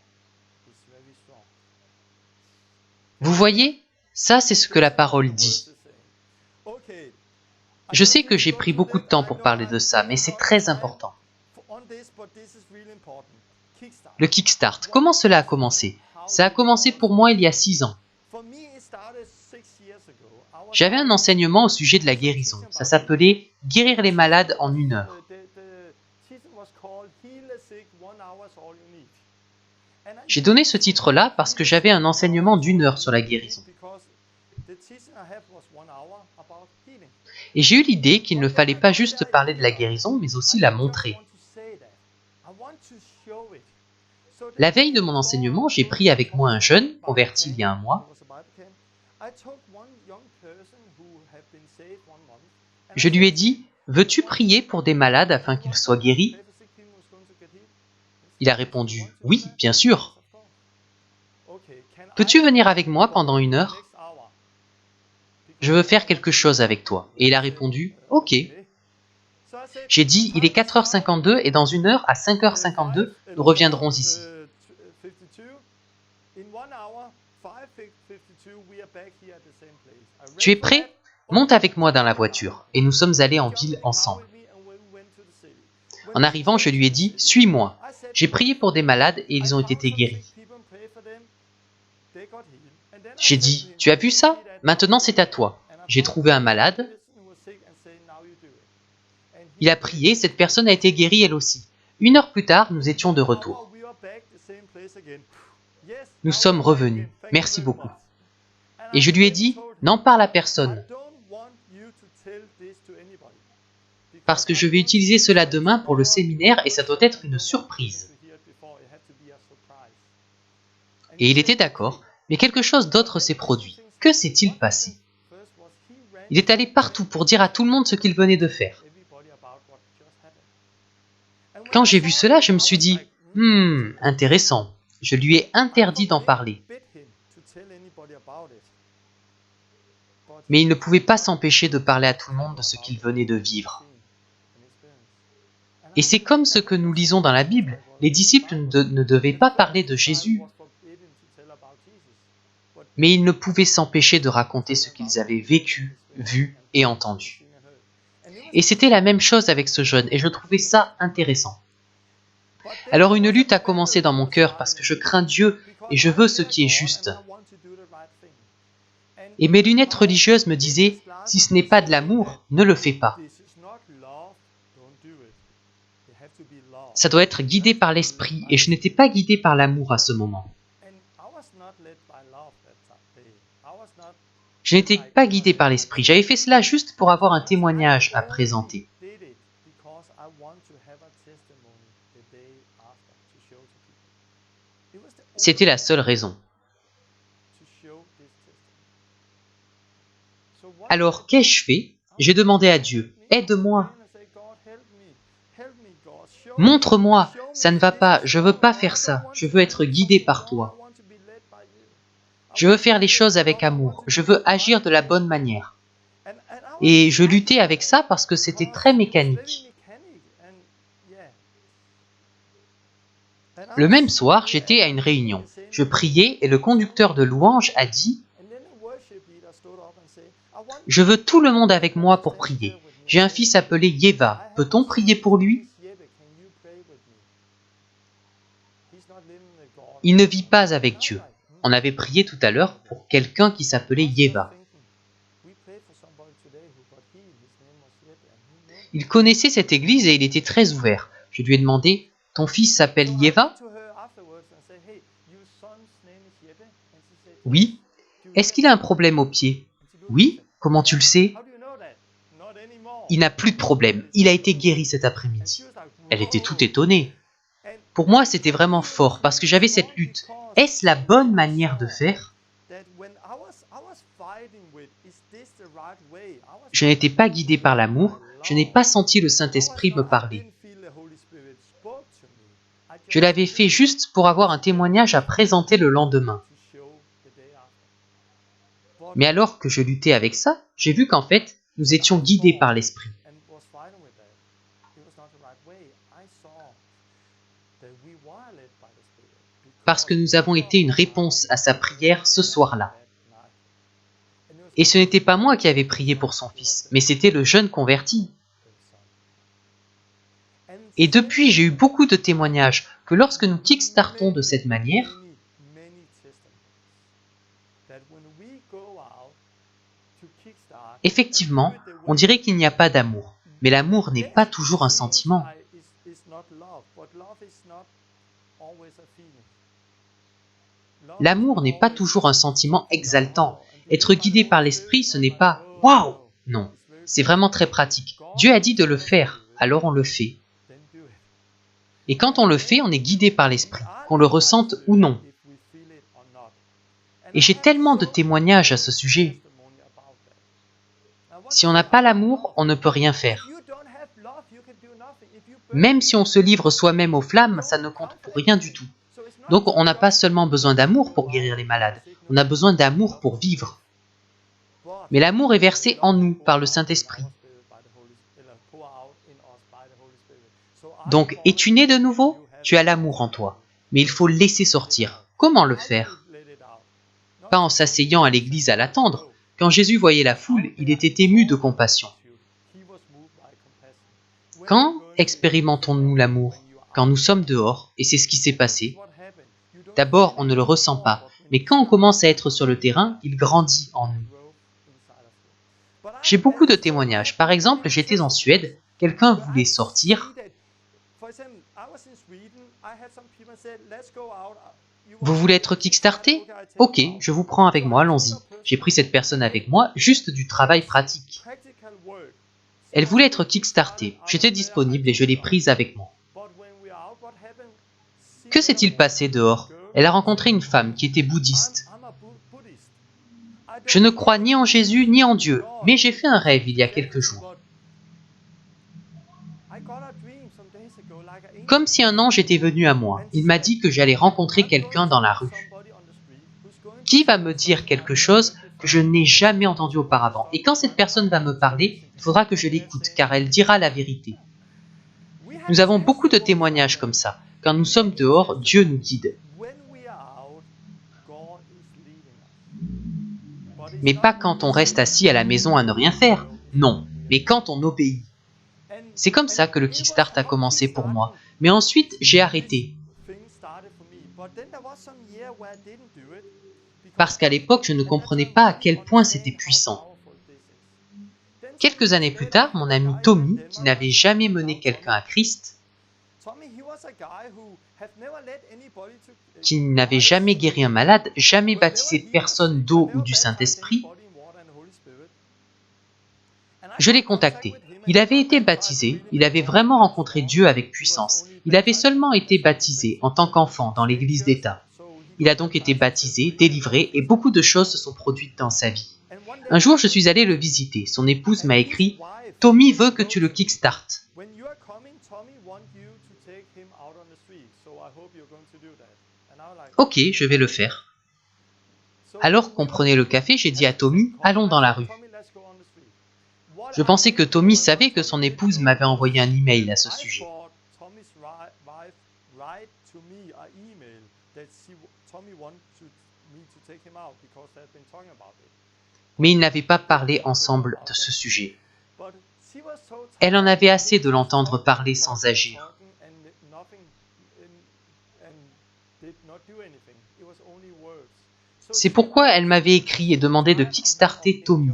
Vous voyez, ça c'est ce que la parole dit. Je sais que j'ai pris beaucoup de temps pour parler de ça, mais c'est très important. Le Kickstart, comment cela a commencé? Ça a commencé pour moi il y a 6 ans. J'avais un enseignement au sujet de la guérison. Ça s'appelait « Guérir les malades en 1 heure ». J'ai donné ce titre-là parce que j'avais un enseignement d'1 heure sur la guérison. Et j'ai eu l'idée qu'il ne fallait pas juste parler de la guérison, mais aussi la montrer. La veille de mon enseignement, j'ai pris avec moi un jeune, converti il y a 1 mois. Je lui ai dit, « Veux-tu prier pour des malades afin qu'ils soient guéris ?» Il a répondu, « Oui, bien sûr. »« Peux-tu venir avec moi pendant 1 heure ? Je veux faire quelque chose avec toi. » Et il a répondu, « Ok. » J'ai dit, il est 4h52 et dans 1 heure, à 5h52, nous reviendrons ici. Tu es prêt? Monte avec moi dans la voiture. Et nous sommes allés en ville ensemble. En arrivant, je lui ai dit, suis-moi. J'ai prié pour des malades et ils ont été guéris. J'ai dit, tu as vu ça? Maintenant c'est à toi. J'ai trouvé un malade. Il a prié, cette personne a été guérie elle aussi. 1 heure plus tard, nous étions de retour. Nous sommes revenus. Merci beaucoup. Et je lui ai dit, n'en parle à personne. Parce que je vais utiliser cela demain pour le séminaire et ça doit être une surprise. Et il était d'accord, mais quelque chose d'autre s'est produit. Que s'est-il passé? Il est allé partout pour dire à tout le monde ce qu'il venait de faire. Quand j'ai vu cela, je me suis dit, intéressant. Je lui ai interdit d'en parler. Mais il ne pouvait pas s'empêcher de parler à tout le monde de ce qu'il venait de vivre. Et c'est comme ce que nous lisons dans la Bible. Les disciples ne devaient pas parler de Jésus, mais ils ne pouvaient s'empêcher de raconter ce qu'ils avaient vécu, vu et entendu. Et c'était la même chose avec ce jeune, et je trouvais ça intéressant. Alors une lutte a commencé dans mon cœur parce que je crains Dieu et je veux ce qui est juste. Et mes lunettes religieuses me disaient, si ce n'est pas de l'amour, ne le fais pas. Ça doit être guidé par l'esprit, et je n'étais pas guidé par l'amour à ce moment. Je n'étais pas guidé par l'esprit, j'avais fait cela juste pour avoir un témoignage à présenter. C'était la seule raison. Alors, qu'ai-je fait? J'ai demandé à Dieu, aide-moi. Montre-moi, ça ne va pas, je veux pas faire ça, je veux être guidé par toi. Je veux faire les choses avec amour, je veux agir de la bonne manière. Et je luttais avec ça parce que c'était très mécanique. Le même soir, j'étais à une réunion. Je priais et le conducteur de louange a dit « Je veux tout le monde avec moi pour prier. J'ai un fils appelé Yeva. Peut-on prier pour lui ?» Il ne vit pas avec Dieu. On avait prié tout à l'heure pour quelqu'un qui s'appelait Yeva. Il connaissait cette église et il était très ouvert. Je lui ai demandé « Ton fils s'appelle Yeva ?» « Oui. »« Est-ce qu'il a un problème au pied ?»« Oui. »« Comment tu le sais ?»« Il n'a plus de problème. Il a été guéri cet après-midi. » Elle était toute étonnée. Pour moi, c'était vraiment fort parce que j'avais cette lutte. Est-ce la bonne manière de faire? Je n'étais pas guidé par l'amour, je n'ai pas senti le Saint-Esprit me parler. Je l'avais fait juste pour avoir un témoignage à présenter le lendemain. Mais alors que je luttais avec ça, j'ai vu qu'en fait, nous étions guidés par l'Esprit. Parce que nous avons été une réponse à sa prière ce soir-là. Et ce n'était pas moi qui avais prié pour son fils, mais c'était le jeune converti. Et depuis, j'ai eu beaucoup de témoignages que lorsque nous kickstartons de cette manière, effectivement, on dirait qu'il n'y a pas d'amour. Mais l'amour n'est pas toujours un sentiment. L'amour n'est pas toujours un sentiment exaltant. Être guidé par l'esprit, ce n'est pas « Waouh !» Non, c'est vraiment très pratique. Dieu a dit de le faire, alors on le fait. Et quand on le fait, on est guidé par l'esprit, qu'on le ressente ou non. Et j'ai tellement de témoignages à ce sujet. Si on n'a pas l'amour, on ne peut rien faire. Même si on se livre soi-même aux flammes, ça ne compte pour rien du tout. Donc on n'a pas seulement besoin d'amour pour guérir les malades, on a besoin d'amour pour vivre. Mais l'amour est versé en nous par le Saint-Esprit. Donc, es-tu né de nouveau? Tu as l'amour en toi. Mais il faut le laisser sortir. Comment le faire? Pas en s'asseyant à l'église à l'attendre. Quand Jésus voyait la foule, il était ému de compassion. Quand expérimentons-nous l'amour? Quand nous sommes dehors, et c'est ce qui s'est passé. D'abord, on ne le ressent pas, mais quand on commence à être sur le terrain, il grandit en nous. J'ai beaucoup de témoignages. Par exemple, j'étais en Suède, quelqu'un voulait sortir. Vous voulez être kickstarté? Ok, je vous prends avec moi, allons-y. J'ai pris cette personne avec moi, juste du travail pratique. Elle voulait être kickstartée. J'étais disponible et je l'ai prise avec moi. Que s'est-il passé dehors? Elle a rencontré une femme qui était bouddhiste. Je ne crois ni en Jésus ni en Dieu, mais j'ai fait un rêve il y a quelques jours. Comme si un ange était venu à moi. Il m'a dit que j'allais rencontrer quelqu'un dans la rue. Qui va me dire quelque chose que je n'ai jamais entendu auparavant? Et quand cette personne va me parler, il faudra que je l'écoute, car elle dira la vérité. Nous avons beaucoup de témoignages comme ça. Quand nous sommes dehors, Dieu nous guide. Mais pas quand on reste assis à la maison à ne rien faire. Non, mais quand on obéit. C'est comme ça que le Kickstart a commencé pour moi. Mais ensuite, j'ai arrêté. Parce qu'à l'époque, je ne comprenais pas à quel point c'était puissant. Quelques années plus tard, mon ami Tommy, qui n'avait jamais mené quelqu'un à Christ, qui n'avait jamais guéri un malade, jamais baptisé de personne d'eau ou du Saint-Esprit, je l'ai contacté. Il avait été baptisé, il avait vraiment rencontré Dieu avec puissance. Il avait seulement été baptisé en tant qu'enfant dans l'église d'État. Il a donc été baptisé, délivré, et beaucoup de choses se sont produites dans sa vie. Un jour, je suis allé le visiter. Son épouse m'a écrit « Tommy veut que tu le kickstartes. » Ok, je vais le faire. Alors qu'on prenait le café, j'ai dit à Tommy « Allons dans la rue. » Je pensais que Tommy savait que son épouse m'avait envoyé un email à ce sujet. Mais ils n'avaient pas parlé ensemble de ce sujet. Elle en avait assez de l'entendre parler sans agir. C'est pourquoi elle m'avait écrit et demandé de kickstarter Tommy.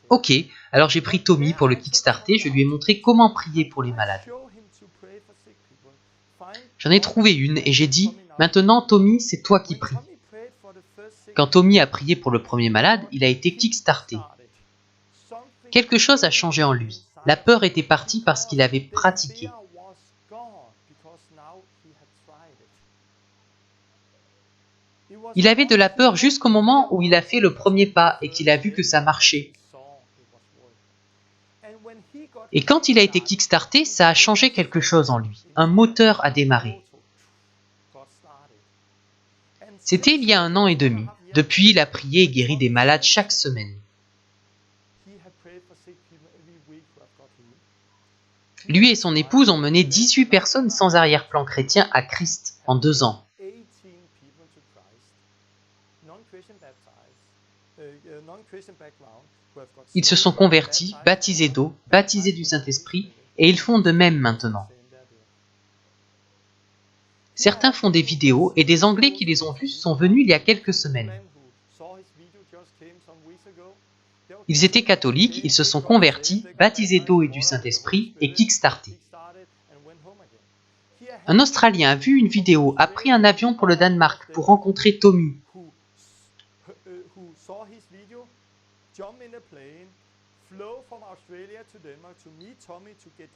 Ok, alors j'ai pris Tommy pour le kickstarter, je lui ai montré comment prier pour les malades. J'en ai trouvé une et j'ai dit « Maintenant Tommy, c'est toi qui pries. » Quand Tommy a prié pour le premier malade, il a été kickstarté. Quelque chose a changé en lui. La peur était partie parce qu'il avait pratiqué. Il avait de la peur jusqu'au moment où il a fait le premier pas et qu'il a vu que ça marchait. Et quand il a été kickstarté, ça a changé quelque chose en lui. Un moteur a démarré. C'était il y a 1 an et demi. Depuis, il a prié et guéri des malades chaque semaine. Lui et son épouse ont mené 18 personnes sans arrière-plan chrétien à Christ en 2 ans. Ils se sont convertis, baptisés d'eau, baptisés du Saint-Esprit, et ils font de même maintenant. Certains font des vidéos et des Anglais qui les ont vus sont venus il y a quelques semaines. Ils étaient catholiques, ils se sont convertis, baptisés d'eau et du Saint-Esprit et kickstartés. Un Australien a vu une vidéo, a pris un avion pour le Danemark pour rencontrer Tommy.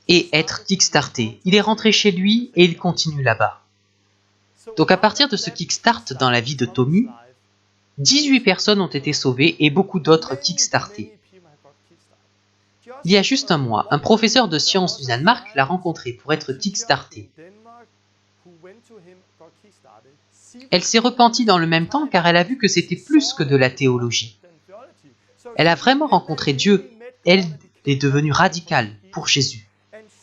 Et être kickstarté. Il est rentré chez lui et il continue là-bas. Donc à partir de ce kickstart dans la vie de Tommy, 18 personnes ont été sauvées et beaucoup d'autres kickstartées. Il y a juste un mois, un professeur de sciences du Danemark l'a rencontré pour être kickstarté. Elle s'est repentie dans le même temps car elle a vu que c'était plus que de la théologie. Elle a vraiment rencontré Dieu. Elle est devenue radicale pour Jésus.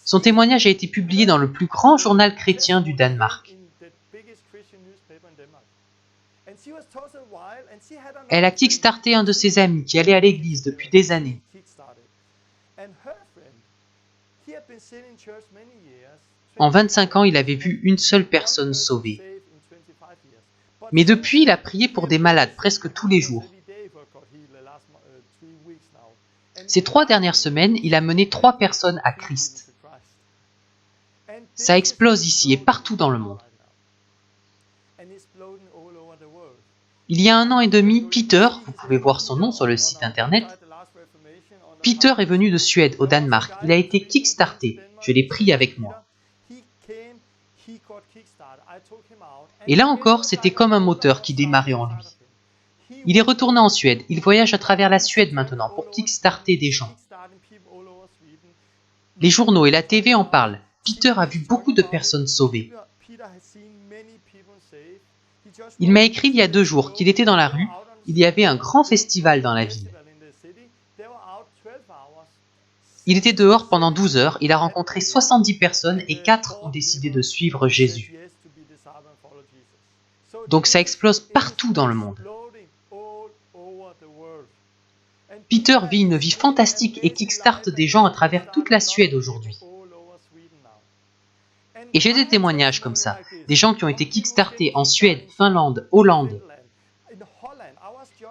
Son témoignage a été publié dans le plus grand journal chrétien du Danemark. Elle a kickstarté un de ses amis qui allait à l'église depuis des années. En 25 ans, il avait vu une seule personne sauvée. Mais depuis, il a prié pour des malades presque tous les jours. Ces 3 dernières semaines, il a mené 3 personnes à Christ. Ça explose ici et partout dans le monde. Il y a 1 an et demi, Peter, vous pouvez voir son nom sur le site internet, Peter est venu de Suède au Danemark. Il a été kickstarté. Je l'ai pris avec moi. Et là encore, c'était comme un moteur qui démarrait en lui. Il est retourné en Suède. Il voyage à travers la Suède maintenant pour kickstarter des gens. Les journaux et la TV en parlent. Peter a vu beaucoup de personnes sauvées. Il m'a écrit il y a 2 jours qu'il était dans la rue, il y avait un grand festival dans la ville. Il était dehors pendant 12 heures, il a rencontré 70 personnes et 4 ont décidé de suivre Jésus. Donc ça explose partout dans le monde. Peter vit une vie fantastique et kickstarte des gens à travers toute la Suède aujourd'hui. Et j'ai des témoignages comme ça, des gens qui ont été kickstartés en Suède, Finlande, Hollande.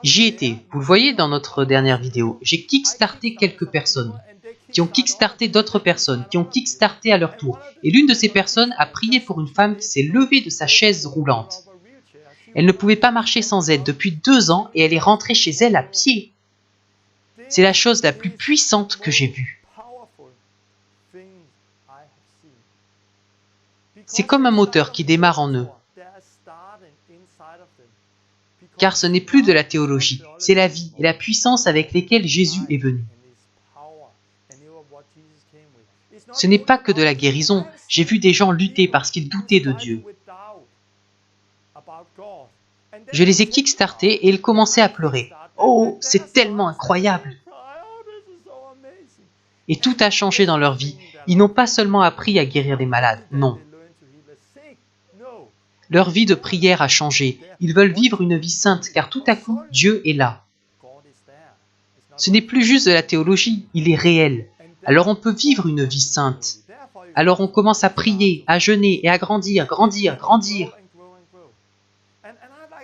J'y étais, vous le voyez dans notre dernière vidéo, j'ai kickstarté quelques personnes, qui ont kickstarté d'autres personnes, qui ont kickstarté à leur tour. Et l'une de ces personnes a prié pour une femme qui s'est levée de sa chaise roulante. Elle ne pouvait pas marcher sans aide depuis 2 ans et elle est rentrée chez elle à pied. C'est la chose la plus puissante que j'ai vue. C'est comme un moteur qui démarre en eux. Car ce n'est plus de la théologie, c'est la vie et la puissance avec lesquelles Jésus est venu. Ce n'est pas que de la guérison, j'ai vu des gens lutter parce qu'ils doutaient de Dieu. Je les ai kickstartés et ils commençaient à pleurer. Oh, c'est tellement incroyable! Et tout a changé dans leur vie. Ils n'ont pas seulement appris à guérir des malades, non. Leur vie de prière a changé. Ils veulent vivre une vie sainte car tout à coup, Dieu est là. Ce n'est plus juste de la théologie, il est réel. Alors on peut vivre une vie sainte. Alors on commence à prier, à jeûner et à grandir, grandir, grandir.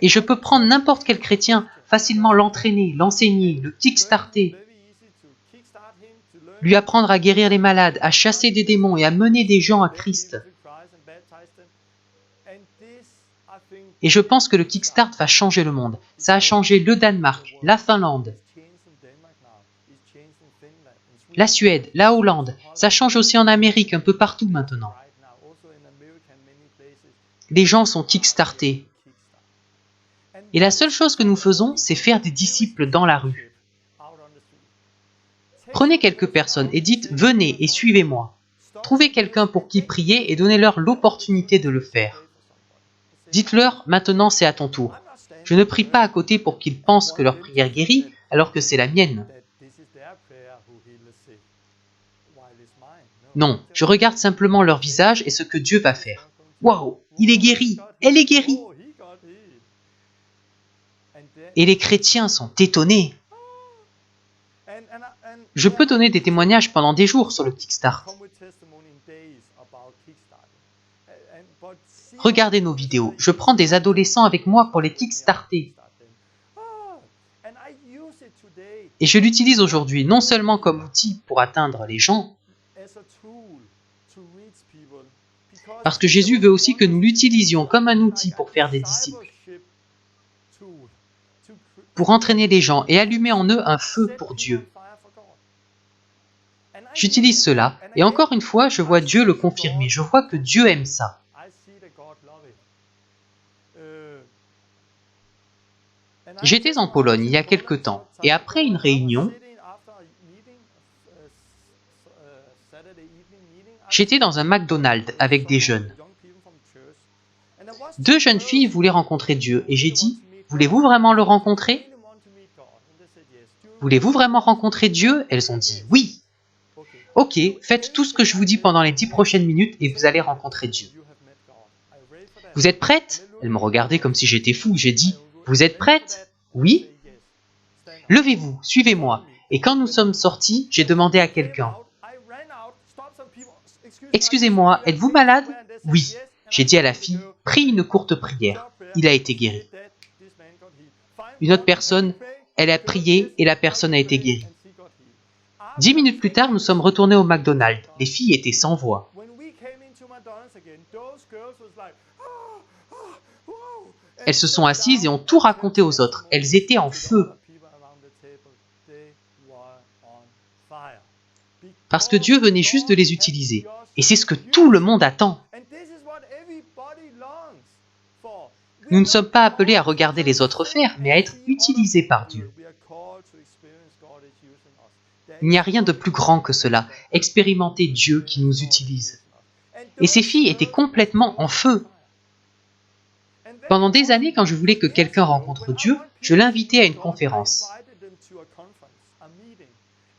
Et je peux prendre n'importe quel chrétien, facilement l'entraîner, l'enseigner, le kickstarter, lui apprendre à guérir les malades, à chasser des démons et à mener des gens à Christ. Et je pense que le kickstart va changer le monde. Ça a changé le Danemark, la Finlande, la Suède, la Hollande. Ça change aussi en Amérique, un peu partout maintenant. Les gens sont kickstartés. Et la seule chose que nous faisons, c'est faire des disciples dans la rue. Prenez quelques personnes et dites « Venez et suivez-moi ». Trouvez quelqu'un pour qui prier et donnez-leur l'opportunité de le faire. Dites-leur « Maintenant c'est à ton tour ». Je ne prie pas à côté pour qu'ils pensent que leur prière guérit, alors que c'est la mienne. Non, je regarde simplement leur visage et ce que Dieu va faire. Waouh, il est guéri, elle est guérie. Et les chrétiens sont étonnés. Je peux donner des témoignages pendant des jours sur le Kickstart. Regardez nos vidéos. Je prends des adolescents avec moi pour les kickstarter. Et je l'utilise aujourd'hui non seulement comme outil pour atteindre les gens, parce que Jésus veut aussi que nous l'utilisions comme un outil pour faire des disciples, pour entraîner les gens et allumer en eux un feu pour Dieu. J'utilise cela, et encore une fois, je vois Dieu le confirmer. Je vois que Dieu aime ça. J'étais en Pologne il y a quelque temps, et après une réunion, j'étais dans un McDonald's avec des jeunes. 2 jeunes filles voulaient rencontrer Dieu, et j'ai dit, « Voulez-vous vraiment le rencontrer? Voulez-vous vraiment rencontrer Dieu ?» Elles ont dit, « Oui. » Ok, faites tout ce que je vous dis pendant les 10 prochaines minutes et vous allez rencontrer Dieu. Vous êtes prêtes? Elles me regardaient comme si j'étais fou. J'ai dit, vous êtes prêtes? Oui. Levez-vous, suivez-moi. Et quand nous sommes sortis, j'ai demandé à quelqu'un, excusez-moi, êtes-vous malade? Oui. J'ai dit à la fille, prie une courte prière. Il a été guéri. Une autre personne, elle a prié et la personne a été guérie. 10 minutes plus tard, nous sommes retournés au McDonald's. Les filles étaient sans voix. Elles se sont assises et ont tout raconté aux autres. Elles étaient en feu. Parce que Dieu venait juste de les utiliser. Et c'est ce que tout le monde attend. Nous ne sommes pas appelés à regarder les autres faire, mais à être utilisés par Dieu. Il n'y a rien de plus grand que cela, expérimenter Dieu qui nous utilise. Et ces filles étaient complètement en feu. Pendant des années, quand je voulais que quelqu'un rencontre Dieu, je l'invitais à une conférence.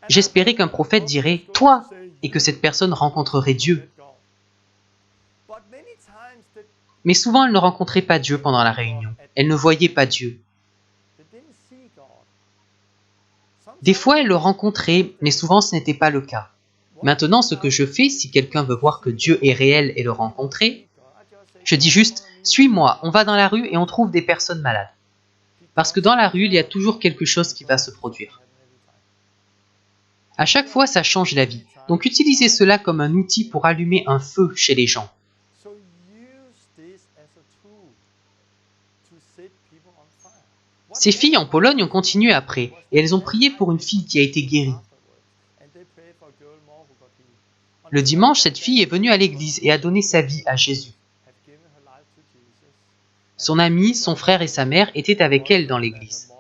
J'espérais qu'un prophète dirait « toi » et que cette personne rencontrerait Dieu. Mais souvent, elle ne rencontrait pas Dieu pendant la réunion. Elle ne voyait pas Dieu. Des fois, elle le rencontrait, mais souvent ce n'était pas le cas. Maintenant, ce que je fais, si quelqu'un veut voir que Dieu est réel et le rencontrer, je dis juste « suis-moi, on va dans la rue et on trouve des personnes malades ». Parce que dans la rue, il y a toujours quelque chose qui va se produire. À chaque fois, ça change la vie. Donc utilisez cela comme un outil pour allumer un feu chez les gens. Ces filles en Pologne ont continué après, et elles ont prié pour une fille qui a été guérie. Le dimanche, cette fille est venue à l'église et a donné sa vie à Jésus. Son ami, son frère et sa mère étaient avec elle dans l'église.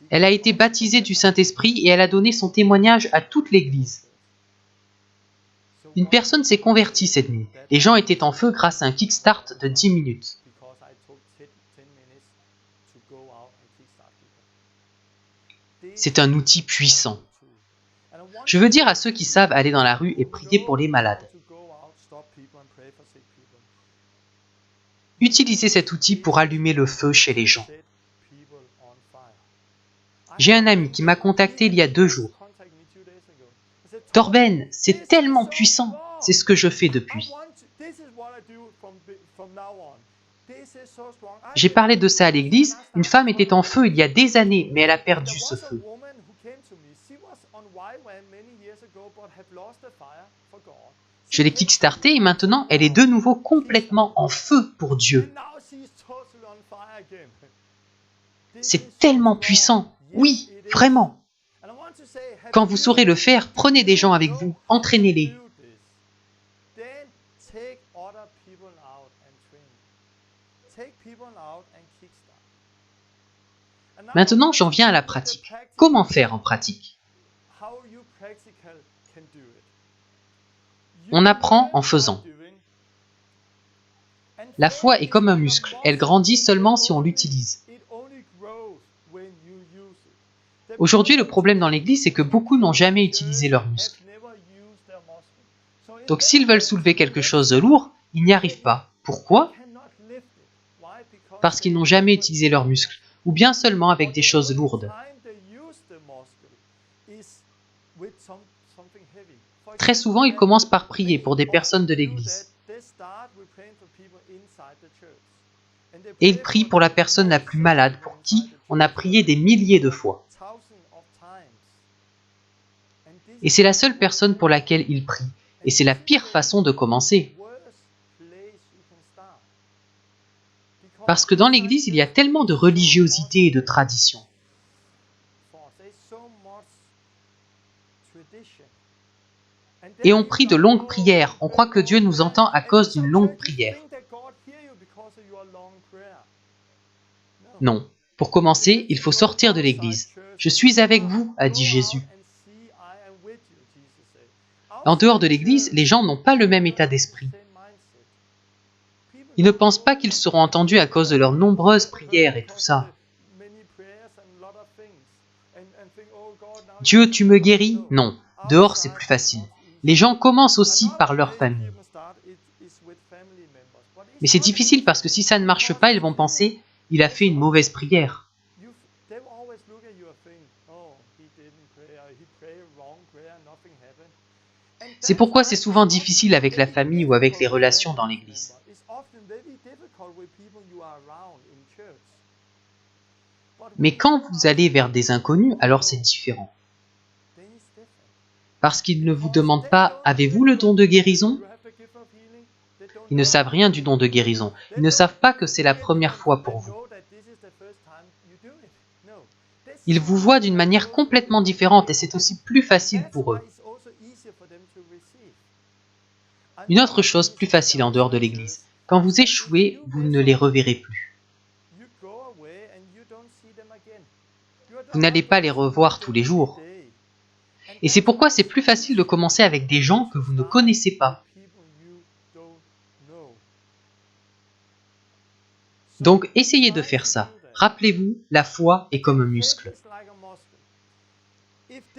Elle a été baptisée du Saint-Esprit et elle a donné son témoignage à toute l'église. Une personne s'est convertie cette nuit. Les gens étaient en feu grâce à un kickstart de 10 minutes. C'est un outil puissant. Je veux dire à ceux qui savent aller dans la rue et prier pour les malades. Utilisez cet outil pour allumer le feu chez les gens. J'ai un ami qui m'a contacté il y a 2 jours. Torben, c'est tellement puissant. C'est ce que je fais depuis. J'ai parlé de ça à l'église. Une femme était en feu il y a des années, mais elle a perdu ce feu. Je l'ai kickstartée et maintenant elle est de nouveau complètement en feu pour Dieu. C'est tellement puissant. Oui, vraiment. Quand vous saurez le faire, prenez des gens avec vous, entraînez-les. Maintenant, j'en viens à la pratique. Comment faire en pratique? On apprend en faisant. La foi est comme un muscle, elle grandit seulement si on l'utilise. Aujourd'hui, le problème dans l'église, c'est que beaucoup n'ont jamais utilisé leurs muscles. Donc s'ils veulent soulever quelque chose de lourd, ils n'y arrivent pas. Pourquoi? Parce qu'ils n'ont jamais utilisé leurs muscles, ou bien seulement avec des choses lourdes. Très souvent, ils commencent par prier pour des personnes de l'église. Et ils prient pour la personne la plus malade, pour qui on a prié des milliers de fois. Et c'est la seule personne pour laquelle ils prient. Et c'est la pire façon de commencer. Parce que dans l'église, il y a tellement de religiosité et de tradition. Et on prie de longues prières. On croit que Dieu nous entend à cause d'une longue prière. Non. Pour commencer, il faut sortir de l'église. Je suis avec vous, a dit Jésus. En dehors de l'église, les gens n'ont pas le même état d'esprit. Ils ne pensent pas qu'ils seront entendus à cause de leurs nombreuses prières et tout ça. Dieu, tu me guéris? Non. Dehors, c'est plus facile. Les gens commencent aussi par leur famille. Mais c'est difficile parce que si ça ne marche pas, ils vont penser « il a fait une mauvaise prière ». C'est pourquoi c'est souvent difficile avec la famille ou avec les relations dans l'église. Mais quand vous allez vers des inconnus, alors c'est différent. Parce qu'ils ne vous demandent pas « avez-vous le don de guérison ?» Ils ne savent rien du don de guérison. Ils ne savent pas que c'est la première fois pour vous. Ils vous voient d'une manière complètement différente et c'est aussi plus facile pour eux. Une autre chose plus facile en dehors de l'église. Quand vous échouez, vous ne les reverrez plus. Vous n'allez pas les revoir tous les jours. Et c'est pourquoi c'est plus facile de commencer avec des gens que vous ne connaissez pas. Donc essayez de faire ça. Rappelez-vous, la foi est comme un muscle.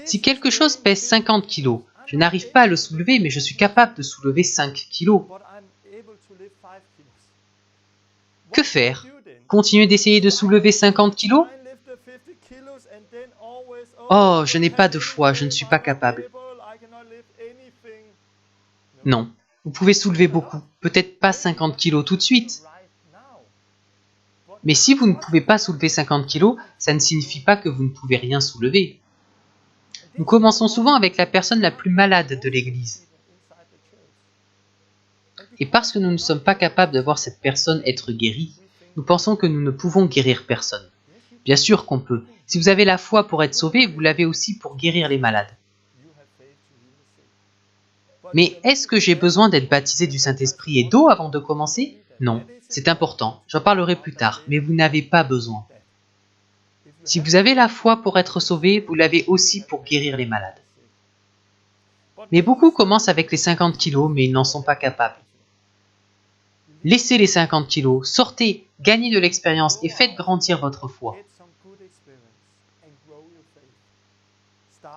Si quelque chose pèse 50 kg, je n'arrive pas à le soulever, mais je suis capable de soulever 5 kg. Que faire? Continuer d'essayer de soulever 50 kg? Oh, je n'ai pas de foi, je ne suis pas capable. Non, vous pouvez soulever beaucoup, peut-être pas 50 kg tout de suite. Mais si vous ne pouvez pas soulever 50 kg, ça ne signifie pas que vous ne pouvez rien soulever. Nous commençons souvent avec la personne la plus malade de l'Église. Et parce que nous ne sommes pas capables de voir cette personne être guérie, nous pensons que nous ne pouvons guérir personne. Bien sûr qu'on peut. Si vous avez la foi pour être sauvé, vous l'avez aussi pour guérir les malades. Mais est-ce que j'ai besoin d'être baptisé du Saint-Esprit et d'eau avant de commencer? Non, c'est important, j'en parlerai plus tard, mais vous n'avez pas besoin. Si vous avez la foi pour être sauvé, vous l'avez aussi pour guérir les malades. Mais beaucoup commencent avec les 50 kilos, mais ils n'en sont pas capables. Laissez les 50 kilos, sortez, gagnez de l'expérience et faites grandir votre foi.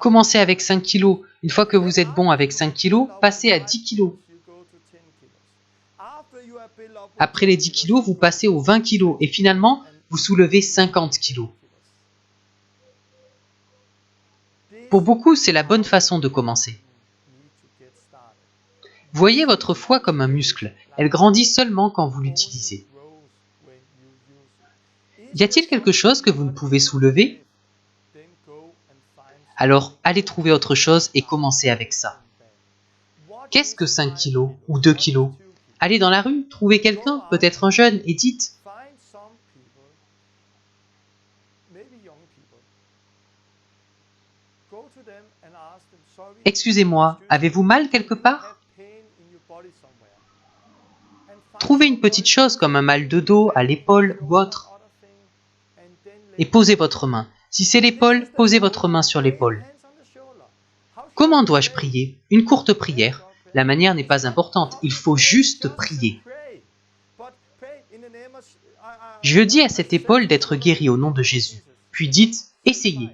Commencez avec 5 kilos. Une fois que vous êtes bon avec 5 kilos, passez à 10 kilos. Après les 10 kilos, vous passez aux 20 kilos et finalement, vous soulevez 50 kilos. Pour beaucoup, c'est la bonne façon de commencer. Voyez votre foi comme un muscle. Elle grandit seulement quand vous l'utilisez. Y a-t-il quelque chose que vous ne pouvez soulever? Alors, allez trouver autre chose et commencez avec ça. Qu'est-ce que 5 kilos ou 2 kilos? Allez dans la rue, trouvez quelqu'un, peut-être un jeune, et dites « Excusez-moi, avez-vous mal quelque part ?» Trouvez une petite chose comme un mal de dos, à l'épaule ou autre, et posez votre main. Si c'est l'épaule, posez votre main sur l'épaule. Comment dois-je prier? Une courte prière. La manière n'est pas importante, il faut juste prier. Je dis à cette épaule d'être guérie au nom de Jésus. Puis dites, essayez.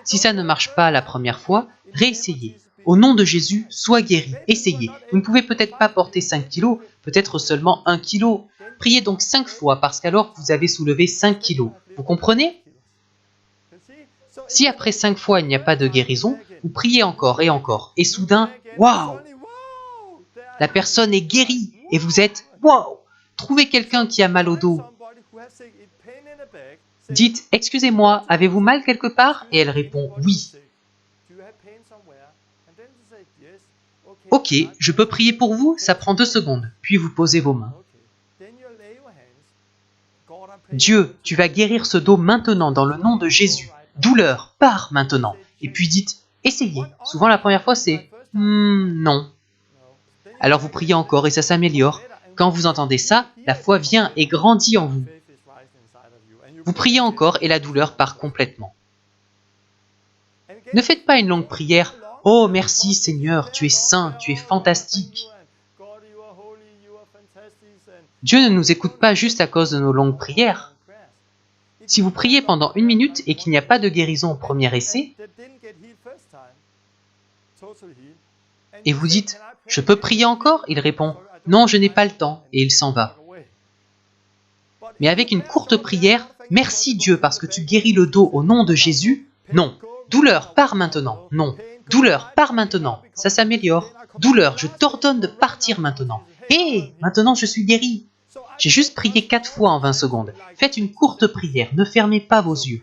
Si ça ne marche pas la première fois, réessayez. Au nom de Jésus, sois guéri, essayez. Vous ne pouvez peut-être pas porter 5 kilos, peut-être seulement 1 kilo. Priez donc 5 fois parce qu'alors vous avez soulevé 5 kilos. Vous comprenez? Si après 5 fois il n'y a pas de guérison, vous priez encore et soudain, waouh! La personne est guérie et vous êtes waouh! Trouvez quelqu'un qui a mal au dos. Dites, excusez-moi, avez-vous mal quelque part? Et elle répond oui. Ok, je peux prier pour vous, ça prend 2 secondes, puis vous posez vos mains. Dieu, tu vas guérir ce dos maintenant dans le nom de Jésus. Douleur, pars maintenant. Et puis dites, essayez. Souvent la première fois c'est non. Alors vous priez encore et ça s'améliore. Quand vous entendez ça, la foi vient et grandit en vous. Vous priez encore et la douleur part complètement. Ne faites pas une longue prière. Oh merci Seigneur, tu es saint, tu es fantastique. Dieu ne nous écoute pas juste à cause de nos longues prières. Si vous priez pendant 1 minute et qu'il n'y a pas de guérison au premier essai, et vous dites « Je peux prier encore ?» Il répond « Non, je n'ai pas le temps » et il s'en va. Mais avec une courte prière « Merci Dieu parce que tu guéris le dos au nom de Jésus » Non. Douleur, pars maintenant. Non. Douleur, pars maintenant. Ça s'améliore. Douleur, je t'ordonne de partir maintenant. Hé, maintenant je suis guéri. J'ai juste prié 4 fois en 20 secondes. Faites une courte prière, ne fermez pas vos yeux.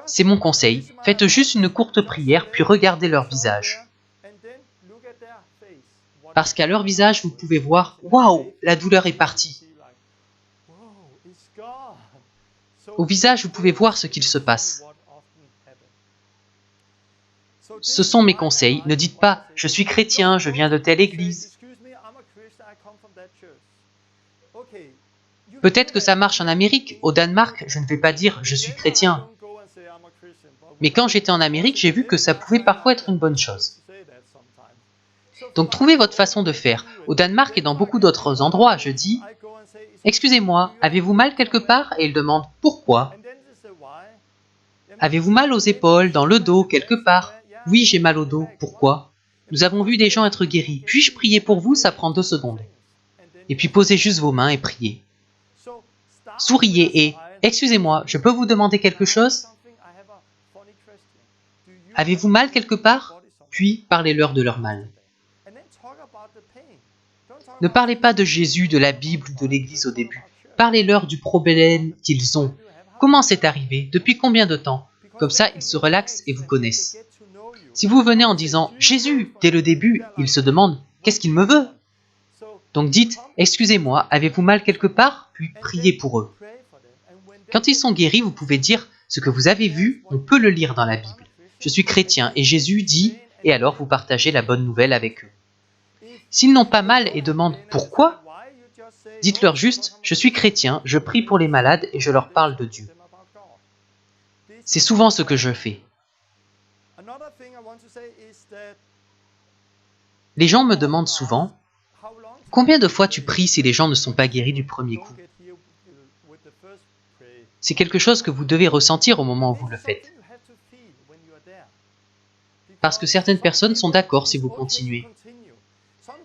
C'est mon conseil, faites juste une courte prière puis regardez leur visage. Parce qu'à leur visage, vous pouvez voir « Waouh, la douleur est partie ». Au visage, vous pouvez voir ce qu'il se passe. Ce sont mes conseils. Ne dites pas « Je suis chrétien, je viens de telle église ». Peut-être que ça marche en Amérique. Au Danemark, je ne vais pas dire « Je suis chrétien ». Mais quand j'étais en Amérique, j'ai vu que ça pouvait parfois être une bonne chose. Donc trouvez votre façon de faire. Au Danemark et dans beaucoup d'autres endroits, je dis « Excusez-moi, avez-vous mal quelque part ?» Et il demande « Pourquoi ?» Avez-vous mal aux épaules, dans le dos, quelque part? Oui, j'ai mal au dos. Pourquoi? Nous avons vu des gens être guéris. Puis-je prier pour vous? Ça prend 2 secondes. Et puis posez juste vos mains et priez. Souriez et « Excusez-moi, je peux vous demander quelque chose? Avez-vous mal quelque part? » Puis parlez-leur de leur mal. Ne parlez pas de Jésus, de la Bible ou de l'Église au début. Parlez-leur du problème qu'ils ont. Comment c'est arrivé? Depuis combien de temps? Comme ça, ils se relaxent et vous connaissent. Si vous venez en disant « Jésus » dès le début, ils se demandent « Qu'est-ce qu'il me veut ?» Donc dites « Excusez-moi, avez-vous mal quelque part ?» Puis priez pour eux. Quand ils sont guéris, vous pouvez dire « Ce que vous avez vu, on peut le lire dans la Bible. Je suis chrétien et Jésus dit… » Et alors vous partagez la bonne nouvelle avec eux. S'ils n'ont pas mal et demandent « Pourquoi ?» Dites-leur juste « Je suis chrétien, je prie pour les malades et je leur parle de Dieu. » C'est souvent ce que je fais. Les gens me demandent souvent « Combien de fois tu pries si les gens ne sont pas guéris du premier coup ?» C'est quelque chose que vous devez ressentir au moment où vous le faites. Parce que certaines personnes sont d'accord si vous continuez.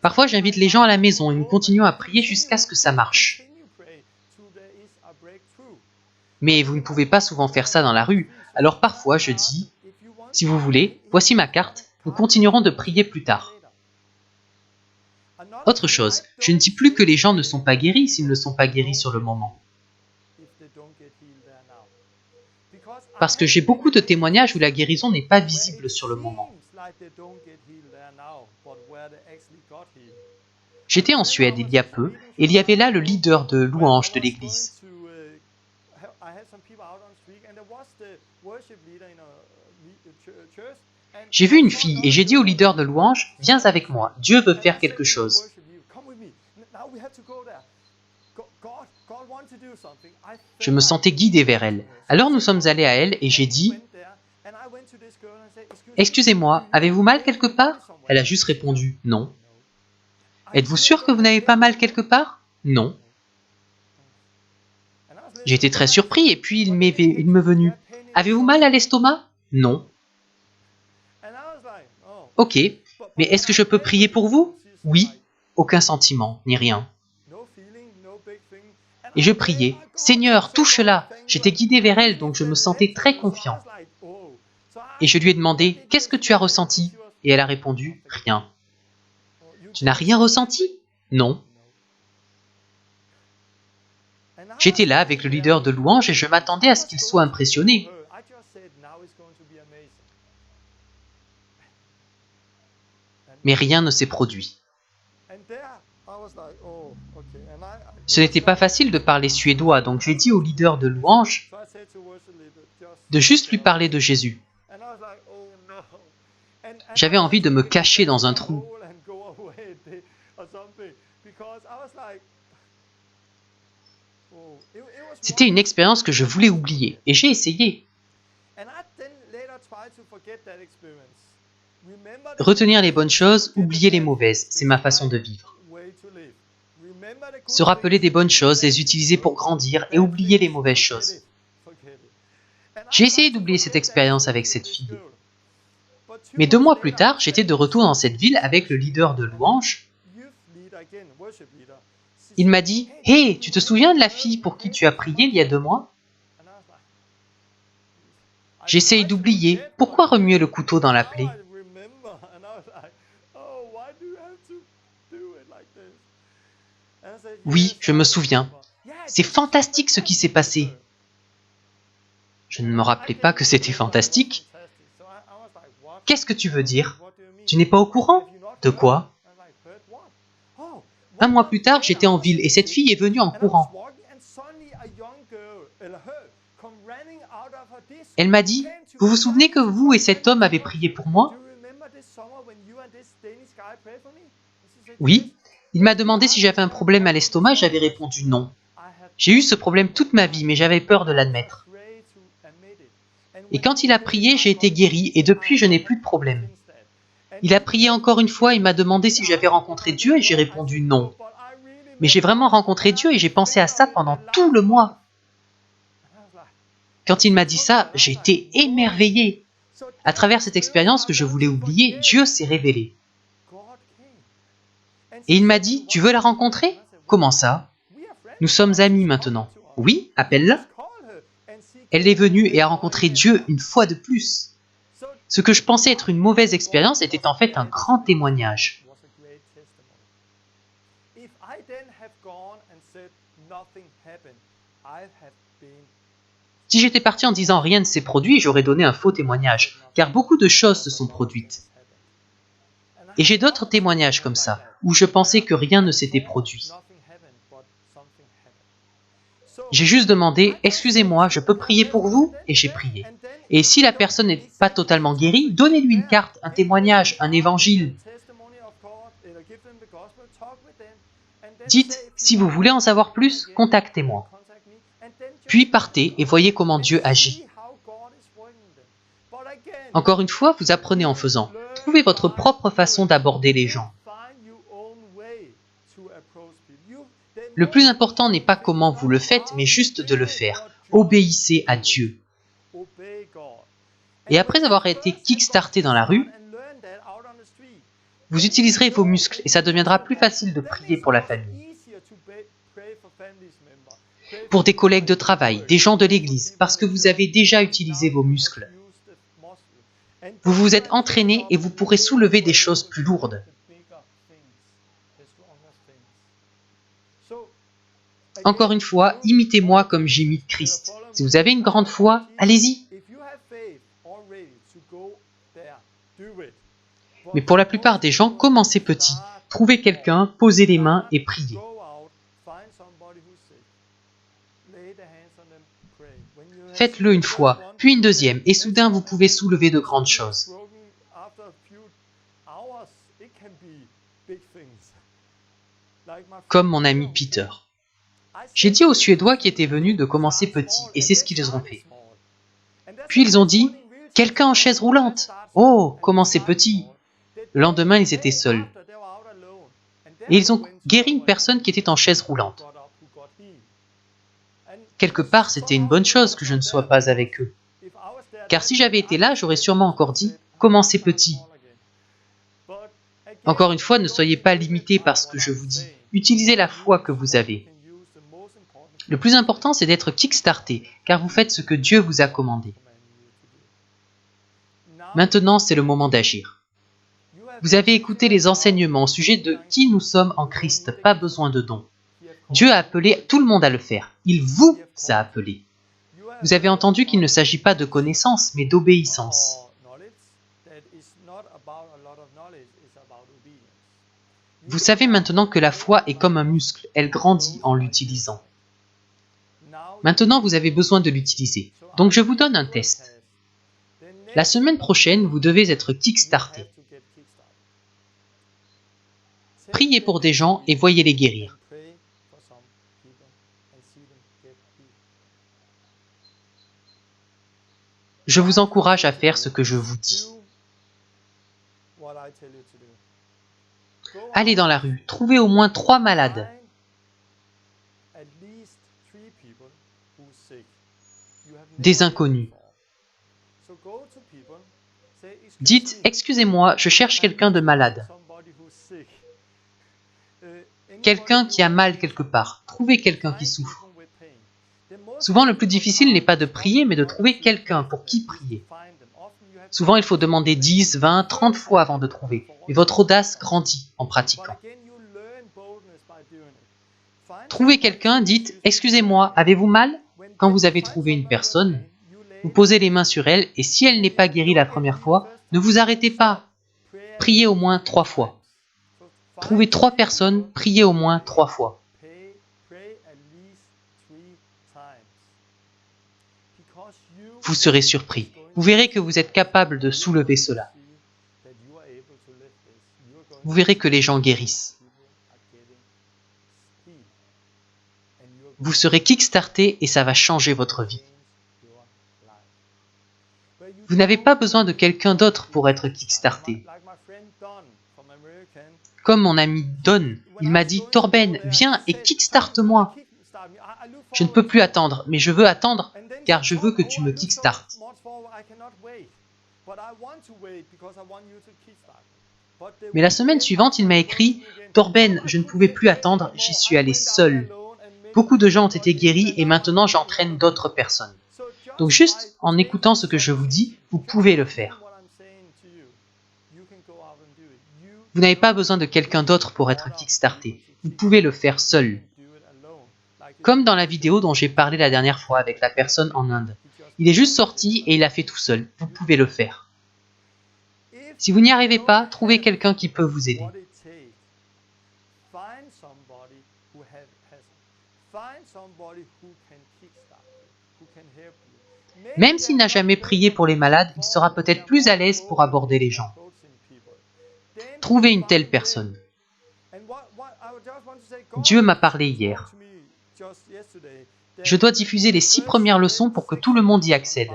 Parfois, j'invite les gens à la maison et nous continuons à prier jusqu'à ce que ça marche. Mais vous ne pouvez pas souvent faire ça dans la rue, alors parfois je dis « Si vous voulez, voici ma carte, nous continuerons de prier plus tard. » Autre chose, je ne dis plus que les gens ne sont pas guéris s'ils ne sont pas guéris sur le moment. Parce que j'ai beaucoup de témoignages où la guérison n'est pas visible sur le moment. J'étais en Suède il y a peu, et il y avait là le leader de louange de l'église. J'ai vu une fille et j'ai dit au leader de louange, « Viens avec moi, Dieu veut faire quelque chose. » Je me sentais guidé vers elle. Alors nous sommes allés à elle et j'ai dit, « Excusez-moi, avez-vous mal quelque part ?» Elle a juste répondu, « Non. » « Êtes-vous sûr que vous n'avez pas mal quelque part ?»« Non. » J'étais très surpris et puis il m'est venu, « Avez-vous mal à l'estomac ?»« Non. » « Ok, mais est-ce que je peux prier pour vous ?»« Oui. » Aucun sentiment, ni rien. Et je priais, « Seigneur, touche-la !» J'étais guidé vers elle, donc je me sentais très confiant. Et je lui ai demandé, « Qu'est-ce que tu as ressenti ?» Et elle a répondu, « Rien. » « Tu n'as rien ressenti ?» ?»« Non. » J'étais là avec le leader de louange et je m'attendais à ce qu'il soit impressionné. Mais rien ne s'est produit. Ce n'était pas facile de parler suédois, donc j'ai dit au leader de louange de juste lui parler de Jésus. J'avais envie de me cacher dans un trou. C'était une expérience que je voulais oublier, et j'ai essayé. Retenir les bonnes choses, oublier les mauvaises, c'est ma façon de vivre. Se rappeler des bonnes choses, les utiliser pour grandir et oublier les mauvaises choses. J'ai essayé d'oublier cette expérience avec cette fille. Mais 2 mois plus tard, j'étais de retour dans cette ville avec le leader de louange. Il m'a dit « Hey, tu te souviens de la fille pour qui tu as prié il y a 2 mois ?» J'essaye d'oublier. Pourquoi remuer le couteau dans la plaie? Oui, je me souviens. C'est fantastique ce qui s'est passé. Je ne me rappelais pas que c'était fantastique. Qu'est-ce que tu veux dire? Tu n'es pas au courant? De quoi? 1 mois plus tard, j'étais en ville et cette fille est venue en courant. Elle m'a dit, « Vous vous souvenez que vous et cet homme avez prié pour moi ?» Oui. Il m'a demandé si j'avais un problème à l'estomac, j'avais répondu non. J'ai eu ce problème toute ma vie, mais j'avais peur de l'admettre. Et quand il a prié, j'ai été guéri et depuis, je n'ai plus de problème. Il a prié encore une fois et m'a demandé si j'avais rencontré Dieu et j'ai répondu non. Mais j'ai vraiment rencontré Dieu et j'ai pensé à ça pendant tout le mois. Quand il m'a dit ça, j'ai été émerveillé. À travers cette expérience que je voulais oublier, Dieu s'est révélé. Et il m'a dit, tu veux la rencontrer? Comment ça? Nous sommes amis maintenant. Oui, appelle-la. Elle est venue et a rencontré Dieu une fois de plus. Ce que je pensais être une mauvaise expérience était en fait un grand témoignage. Si j'étais parti en disant rien ne s'est produit, j'aurais donné un faux témoignage, car beaucoup de choses se sont produites. Et j'ai d'autres témoignages comme ça, où je pensais que rien ne s'était produit. J'ai juste demandé « Excusez-moi, je peux prier pour vous ?» et j'ai prié. Et si la personne n'est pas totalement guérie, donnez-lui une carte, un témoignage, un évangile. Dites « Si vous voulez en savoir plus, contactez-moi. » Puis partez et voyez comment Dieu agit. Encore une fois, vous apprenez en faisant. Trouvez votre propre façon d'aborder les gens. Le plus important n'est pas comment vous le faites, mais juste de le faire. Obéissez à Dieu. Et après avoir été kickstarté dans la rue, vous utiliserez vos muscles et ça deviendra plus facile de prier pour la famille. Pour des collègues de travail, des gens de l'église, parce que vous avez déjà utilisé vos muscles. Vous vous êtes entraîné et vous pourrez soulever des choses plus lourdes. Encore une fois, imitez-moi comme j'imite Christ. Si vous avez une grande foi, allez-y. Mais pour la plupart des gens, commencez petit. Trouvez quelqu'un, posez les mains et priez. Faites-le une fois, puis une deuxième, et soudain vous pouvez soulever de grandes choses. Comme mon ami Peter. J'ai dit aux Suédois qui étaient venus de commencer petit, et c'est ce qu'ils ont fait. Puis ils ont dit, « Quelqu'un en chaise roulante !» Oh, commencez petit. Le lendemain, ils étaient seuls. Et ils ont guéri une personne qui était en chaise roulante. Quelque part, c'était une bonne chose que je ne sois pas avec eux. Car si j'avais été là, j'aurais sûrement encore dit, « Commencez petit. » Encore une fois, ne soyez pas limités par ce que je vous dis. Utilisez la foi que vous avez. Le plus important, c'est d'être kickstarté, car vous faites ce que Dieu vous a commandé. Maintenant, c'est le moment d'agir. Vous avez écouté les enseignements au sujet de qui nous sommes en Christ, pas besoin de dons. Dieu a appelé tout le monde à le faire. Il vous a appelé. Vous avez entendu qu'il ne s'agit pas de connaissance, mais d'obéissance. Vous savez maintenant que la foi est comme un muscle, elle grandit en l'utilisant. Maintenant, vous avez besoin de l'utiliser. Donc, je vous donne un test. La semaine prochaine, vous devez être kickstarté. Priez pour des gens et voyez-les guérir. Je vous encourage à faire ce que je vous dis. Allez dans la rue, trouvez au moins 3 malades. Des inconnus. Dites, excusez-moi, je cherche quelqu'un de malade. Quelqu'un qui a mal quelque part. Trouvez quelqu'un qui souffre. Souvent, le plus difficile n'est pas de prier, mais de trouver quelqu'un pour qui prier. Souvent, il faut demander 10, 20, 30 fois avant de trouver. Et votre audace grandit en pratiquant. Trouvez quelqu'un, dites « Excusez-moi, avez-vous mal ?» Quand vous avez trouvé une personne, vous posez les mains sur elle et si elle n'est pas guérie la première fois, ne vous arrêtez pas. Priez au moins 3 fois. Trouvez 3 personnes, priez au moins 3 fois. Vous serez surpris. Vous verrez que vous êtes capable de soulever cela. Vous verrez que les gens guérissent. Vous serez kickstarté et ça va changer votre vie. Vous n'avez pas besoin de quelqu'un d'autre pour être kickstarté. Comme mon ami Don, il m'a dit « Torben, viens et kickstarte-moi ». Je ne peux plus attendre, mais je veux attendre car je veux que tu me kickstartes. Mais la semaine suivante, il m'a écrit « Torben, je ne pouvais plus attendre, j'y suis allé seul. Beaucoup de gens ont été guéris et maintenant j'entraîne d'autres personnes. Donc juste en écoutant ce que je vous dis, vous pouvez le faire. Vous n'avez pas besoin de quelqu'un d'autre pour être kickstarté. Vous pouvez le faire seul. Comme dans la vidéo dont j'ai parlé la dernière fois avec la personne en Inde. Il est juste sorti et il a fait tout seul. Vous pouvez le faire. Si vous n'y arrivez pas, trouvez quelqu'un qui peut vous aider. Même s'il n'a jamais prié pour les malades, il sera peut-être plus à l'aise pour aborder les gens. Trouvez une telle personne. Dieu m'a parlé hier. Je dois diffuser les 6 premières leçons pour que tout le monde y accède.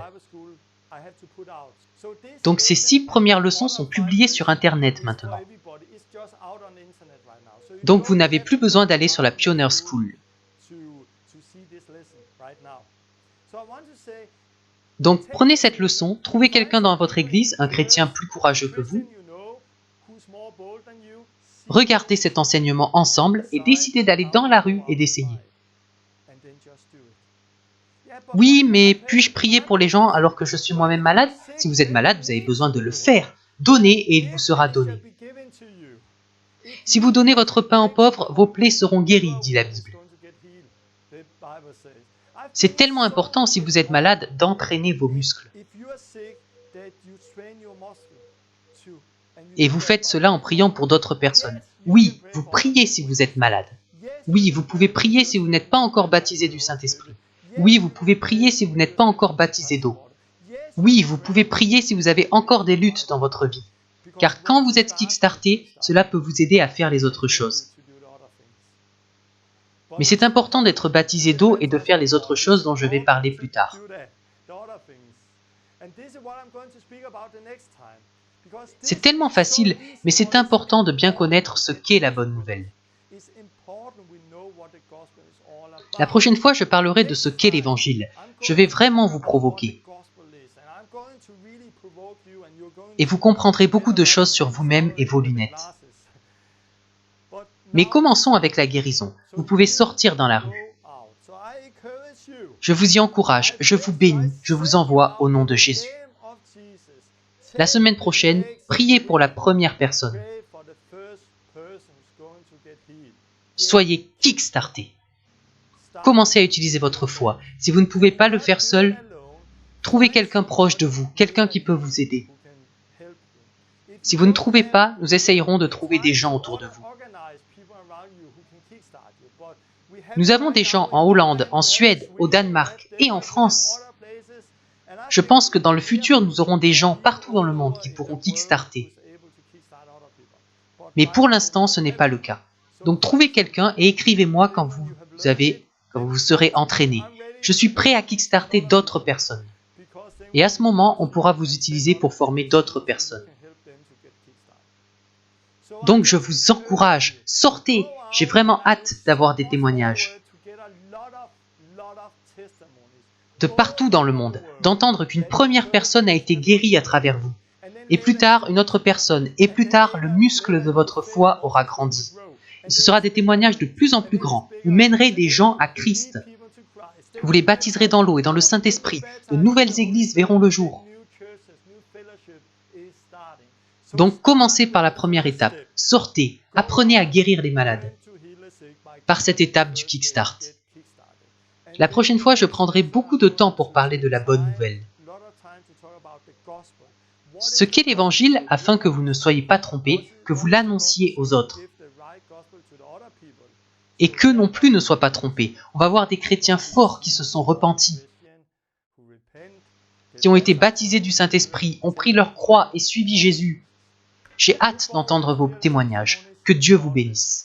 Donc ces 6 premières leçons sont publiées sur Internet maintenant. Donc vous n'avez plus besoin d'aller sur la Pioneer School. Donc prenez cette leçon, trouvez quelqu'un dans votre église, un chrétien plus courageux que vous. Regardez cet enseignement ensemble et décidez d'aller dans la rue et d'essayer. Oui, mais puis-je prier pour les gens alors que je suis moi-même malade? Si vous êtes malade, vous avez besoin de le faire. Donnez et il vous sera donné. Si vous donnez votre pain aux pauvres, vos plaies seront guéries, dit la Bible. C'est tellement important si vous êtes malade d'entraîner vos muscles. Et vous faites cela en priant pour d'autres personnes. Oui, vous priez si vous êtes malade. Oui, vous pouvez prier si vous n'êtes pas encore baptisé du Saint-Esprit. Oui, vous pouvez prier si vous n'êtes pas encore baptisé d'eau. Oui, vous pouvez prier si vous avez encore des luttes dans votre vie. Car quand vous êtes kickstarté, cela peut vous aider à faire les autres choses. Mais c'est important d'être baptisé d'eau et de faire les autres choses dont je vais parler plus tard. C'est tellement facile, mais c'est important de bien connaître ce qu'est la bonne nouvelle. La prochaine fois, je parlerai de ce qu'est l'Évangile. Je vais vraiment vous provoquer. Et vous comprendrez beaucoup de choses sur vous-même et vos lunettes. Mais commençons avec la guérison. Vous pouvez sortir dans la rue. Je vous y encourage, je vous bénis, je vous envoie au nom de Jésus. La semaine prochaine, priez pour la première personne. Soyez kickstartés. Commencez à utiliser votre foi. Si vous ne pouvez pas le faire seul, trouvez quelqu'un proche de vous, quelqu'un qui peut vous aider. Si vous ne trouvez pas, nous essayerons de trouver des gens autour de vous. Nous avons des gens en Hollande, en Suède, au Danemark et en France. Je pense que dans le futur, nous aurons des gens partout dans le monde qui pourront kickstarter. Mais pour l'instant, ce n'est pas le cas. Donc trouvez quelqu'un et écrivez-moi quand vous serez entraîné. Je suis prêt à kickstarter d'autres personnes. Et à ce moment, on pourra vous utiliser pour former d'autres personnes. Donc je vous encourage, sortez. J'ai vraiment hâte d'avoir des témoignages. De partout dans le monde, d'entendre qu'une première personne a été guérie à travers vous. Et plus tard, une autre personne. Et plus tard, le muscle de votre foi aura grandi. Et ce sera des témoignages de plus en plus grands. Vous mènerez des gens à Christ. Vous les baptiserez dans l'eau et dans le Saint-Esprit. De nouvelles églises verront le jour. Donc commencez par la première étape. Sortez, apprenez à guérir les malades. Par cette étape du kickstart. La prochaine fois, je prendrai beaucoup de temps pour parler de la bonne nouvelle. Ce qu'est l'Évangile afin que vous ne soyez pas trompés, que vous l'annonciez aux autres. Et qu'eux non plus ne soient pas trompés. On va voir des chrétiens forts qui se sont repentis, qui ont été baptisés du Saint-Esprit, ont pris leur croix et suivi Jésus. J'ai hâte d'entendre vos témoignages. Que Dieu vous bénisse.